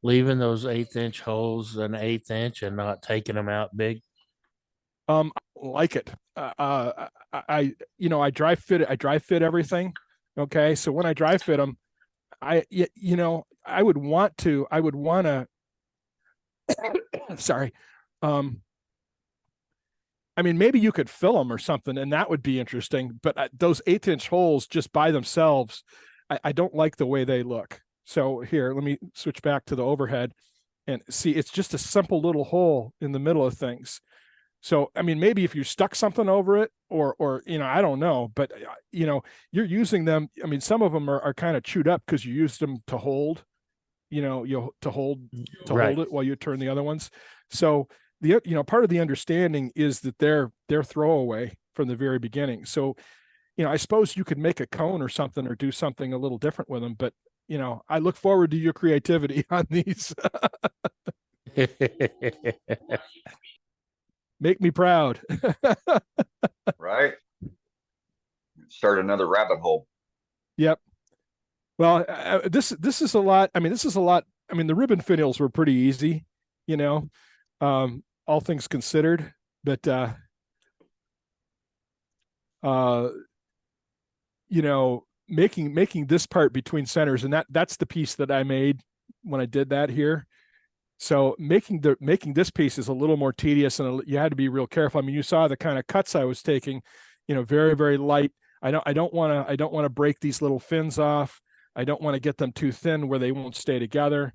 leaving those 1/8" holes an 1/8" and not taking them out big? Like it. I dry fit everything. Okay. So when I dry fit them, I would want to, sorry. I mean, maybe you could fill them or something, and that would be interesting. But those 1/8" holes just by themselves, I don't like the way they look. So here, let me switch back to the overhead and see. It's just a simple little hole in the middle of things. So, I mean, maybe if you stuck something over it, or I don't know, but you're using them. I mean, some of them are kind of chewed up because you used them to hold, to hold it while you turn the other ones. So part of the understanding is that they're throwaway from the very beginning. So, I suppose you could make a cone or something, or do something a little different with them. But I look forward to your creativity on these. Make me proud. Right. Start another rabbit hole. Yep. Well, this is a lot. I mean, this is a lot. I mean, the ribbon finials were pretty easy, all things considered. But making this part between centers, and that's the piece that I made when I did that here. So making this piece is a little more tedious, and you had to be real careful. I mean, you saw the kind of cuts I was taking, very, very light. I don't want to break these little fins off. I don't want to get them too thin where they won't stay together.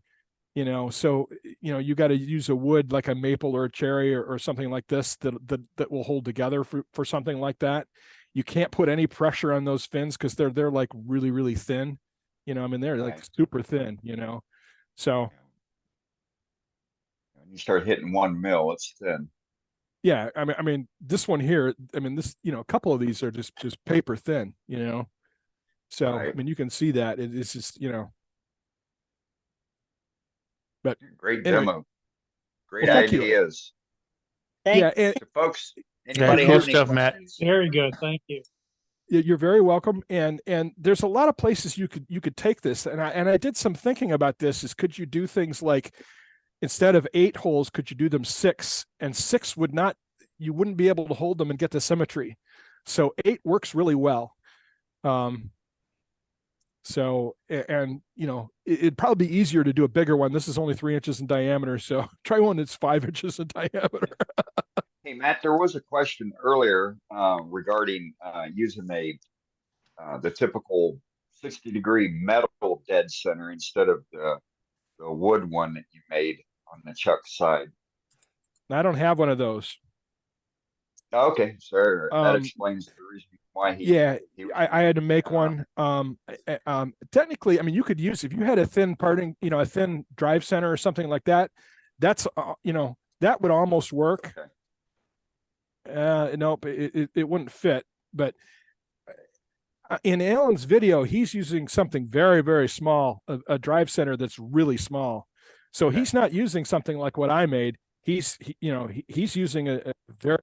So you got to use a wood like a maple or a cherry or something like this that will hold together for something like that. You can't put any pressure on those fins because they're like really, really thin. I mean, they're like super thin. So. When you start hitting 1 mil, it's thin. Yeah, I mean, this one here. I mean, this a couple of these are just paper thin. So Right. I mean, you can see that it's just But great anyway. demo. Great Well, thank you. ideas. Yeah, Thanks. and So folks, Yeah, anybody cool have any stuff, Matt. questions? Very good. Thank you. you're very welcome. And there's a lot of places you could take this. And I did some thinking about this. Is could you do things like instead of 8 holes, could you do them 6? And 6 would not, you wouldn't be able to hold them and get the symmetry. So 8 works really well. So, and you know, it'd probably be easier to do a bigger one. This is only 3 inches in diameter. So try one that's 5 inches in diameter. Hey, Matt, there was a question earlier regarding using the typical 60-degree metal dead center instead of the wood one that you made on the chuck side. I don't have one of those. Okay, sir, that Um, explains the reason why Yeah, he was I had to make using, one. Technically, I mean, you could use if you had a thin parting, you know, a thin drive center or something like that. That's you know, that would almost work. Okay. Nope, it wouldn't fit. But in Alan's video, he's using something very, very small, a drive center that's really small. So Okay. he's not using something like what I made. He's using a very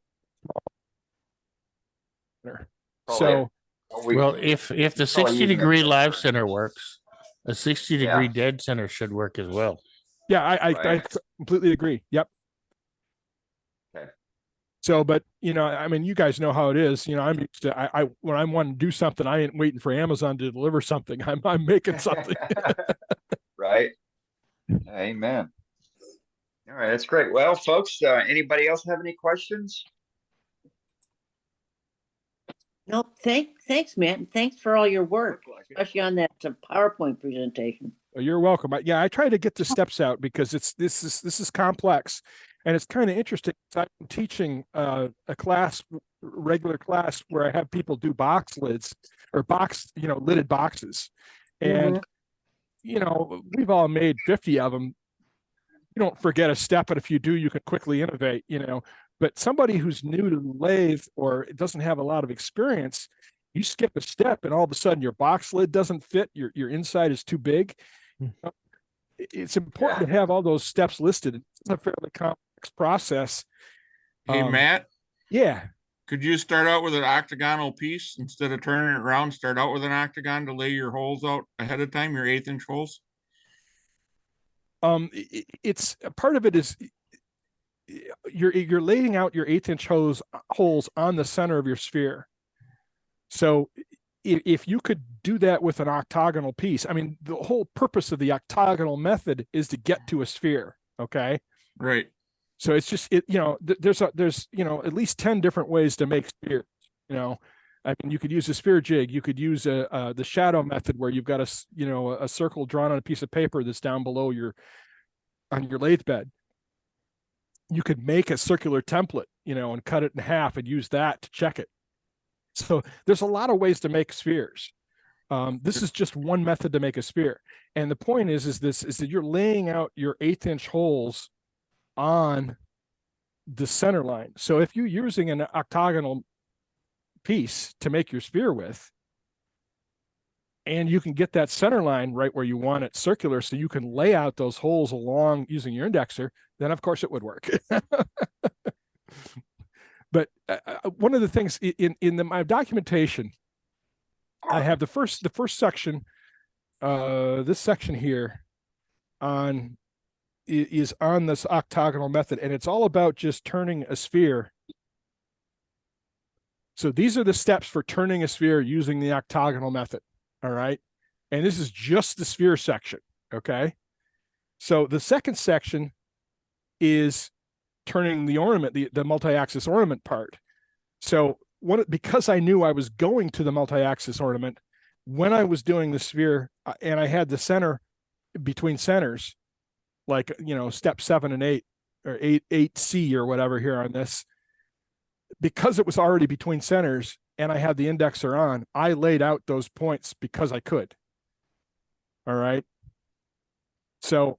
Probably- so probably- Well, if the probably 60 using a degree tester live in center this. works, a 60-degree Yeah. dead center should work as well. yeah, I Right. completely agree. Yep. Okay. So, but you know, I mean, you guys know how it is. You know, I'm used to I when I want to do something, I ain't waiting for Amazon to deliver something. I'm making something. Right. Amen. All right, that's great. Well, folks, anybody else have any questions? No, thanks, Matt, and thanks for all your work, especially on that PowerPoint presentation. You're welcome. Yeah, I try to get the steps out because this is complex, and it's kind of interesting. I'm teaching a class, regular class, where I have people do box lids or lidded boxes, and you know, we've all made 50 of them. You don't forget a step, but if you do, you can quickly innovate. You know, but somebody who's new to the lathe or doesn't have a lot of experience, you skip a step, and all of a sudden your box lid doesn't fit. Your inside is too big. It's important to have all those steps listed. It's a fairly complex process. Hey, Matt, Yeah. could you start out with an octagonal piece instead of turning it around? Start out with an octagon to lay your holes out ahead of time, your 1/8 inch holes. It's part of it is you're laying out your 1/8 inch holes on the center of your sphere. So if you could do that with an octagonal piece, I mean, the whole purpose of the octagonal method is to get to a sphere. Okay. Right. So it's just there's at least 10 different ways to make spheres. You know, I mean, you could use a sphere jig. You could use the shadow method where you've got a circle drawn on a piece of paper that's down below on your lathe bed. You could make a circular template, and cut it in half and use that to check it. So there's a lot of ways to make spheres. This is just one method to make a sphere. And the point is that you're laying out your 1/8 inch holes on the center line. So if you're using an octagonal piece to make your sphere with, and you can get that center line right where you want it circular, so you can lay out those holes along using your indexer, then of course it would work. But one of the things in my documentation, I have the first section, this section here is on this octagonal method, and it's all about just turning a sphere. So these are the steps for turning a sphere using the octagonal method. All right. And this is just the sphere section. Okay. So the second section is turning the ornament, the multi-axis ornament part. So because I knew I was going to the multi-axis ornament, when I was doing the sphere and I had the center between centers, like, step 7 and 8 or 8C or whatever here on this, because it was already between centers and I had the indexer on, I laid out those points because I could. All right. So,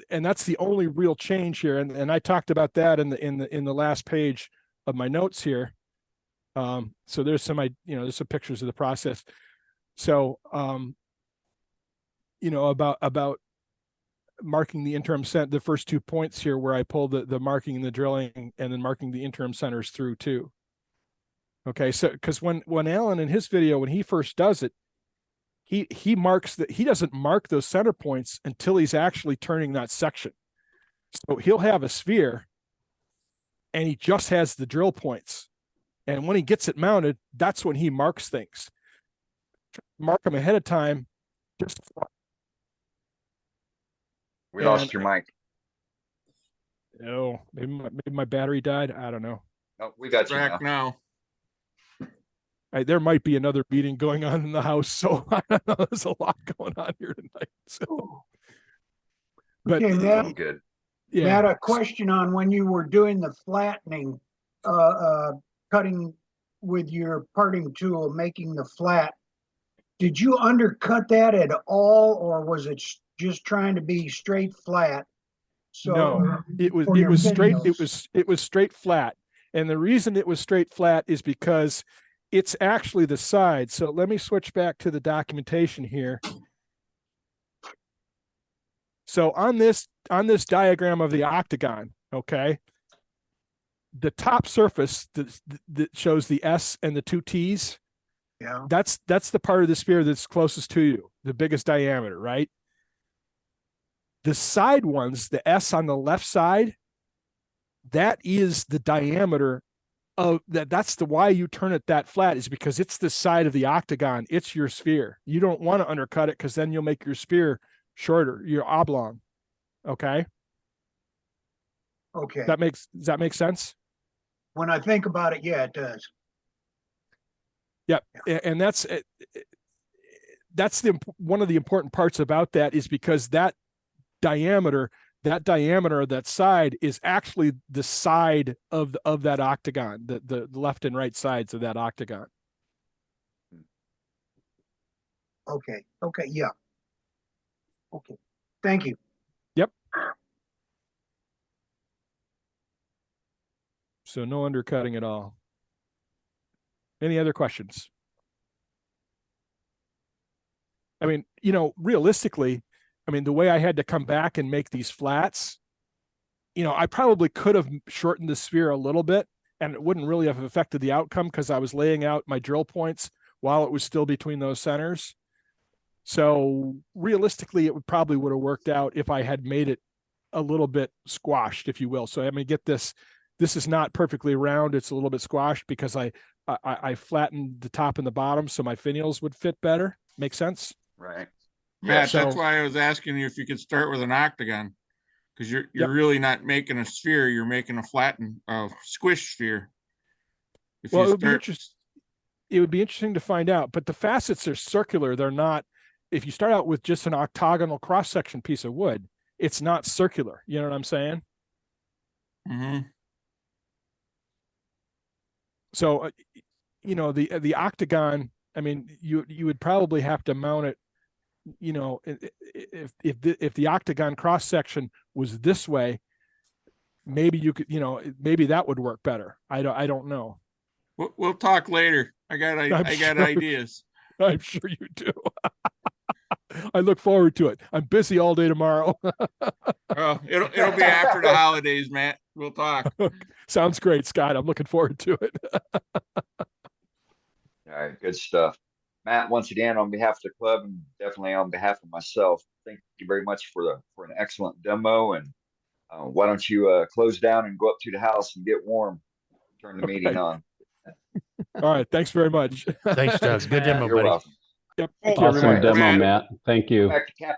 and that's the only real change here. And I talked about that in the last page of my notes here. So there's there's some pictures of the process. So, about marking the interim the first 2 points here where I pull the marking and the drilling and then marking the interim centers through too. Okay, so because when Alan in his video, when he first does it, he marks that he doesn't mark those center points until he's actually turning that section. So he'll have a sphere and he just has the drill points. And when he gets it mounted, that's when he marks things. Mark them ahead of time. Just We lost your mic. oh, maybe my battery died. I don't know. Oh, we got you now. Back now. There might be another meeting going on in the house, so I don't know. There's a lot going on here tonight. So, but Okay, Matt. Oh, good. yeah, Matt, a question on when you were doing the flattening, cutting with your parting tool, making the flat. Did you undercut that at all, or was it just trying to be straight flat? So no, it was straight. It was straight flat, and the reason it was straight flat is because it's actually the side. So let me switch back to the documentation here. So on this diagram of the octagon, okay, the top surface that shows the S and the 2 T's, yeah, that's the part of the sphere that's closest to you, the biggest diameter, right? The side ones, the S on the left side, that is the diameter of that's the why you turn it that flat, is because it's the side of the octagon. It's your sphere. You don't want to undercut it because then you'll make your sphere shorter, your oblong. Okay. okay. Does that make sense? When I think about it, yeah, it does. Yep. And that's one of the important parts about that, is because that diameter of that side is actually the side of that octagon, the left and right sides of that octagon. Okay, okay, yeah. Okay, thank you. Yep. So no undercutting at all. Any other questions? I mean, realistically, I mean, the way I had to come back and make these flats, I probably could have shortened the sphere a little bit and it wouldn't really have affected the outcome because I was laying out my drill points while it was still between those centers. So realistically, it probably would have worked out if I had made it a little bit squashed, if you will. So I mean, get this. This is not perfectly round. It's a little bit squashed because I flattened the top and the bottom so my finials would fit better. Make sense? Right. Matt, so- that's why I was asking you if you could start with an octagon, because you're Yep. really not making a sphere. You're making a flattened, squish sphere. If Well, you it would be interesting to find out, but the facets are circular. They're not, if you start out with just an octagonal cross-section piece of wood, it's not circular. You know what I'm saying? Mhm. So, the octagon, I mean, you would probably have to mount it, if the octagon cross-section was this way, maybe you could, maybe that would work better. I don't know. We'll talk later. I got sure. ideas. I'm sure you do. I look forward to it. I'm busy all day tomorrow. Well, it'll be after the holidays, Matt. We'll talk. Sounds great, Scott. I'm looking forward to it. All right, good stuff. Matt, once again, on behalf of the club and definitely on behalf of myself, thank you very much for an excellent demo. And why don't you close down and go up to the house and get warm? Turn the meeting on. All right. Thanks very much. Thanks, Doug. Good demo, You're buddy. welcome. Yep. Hey. Thank you, everyone. Awesome demo, Matt. Matt. Thank you. Back to Captain.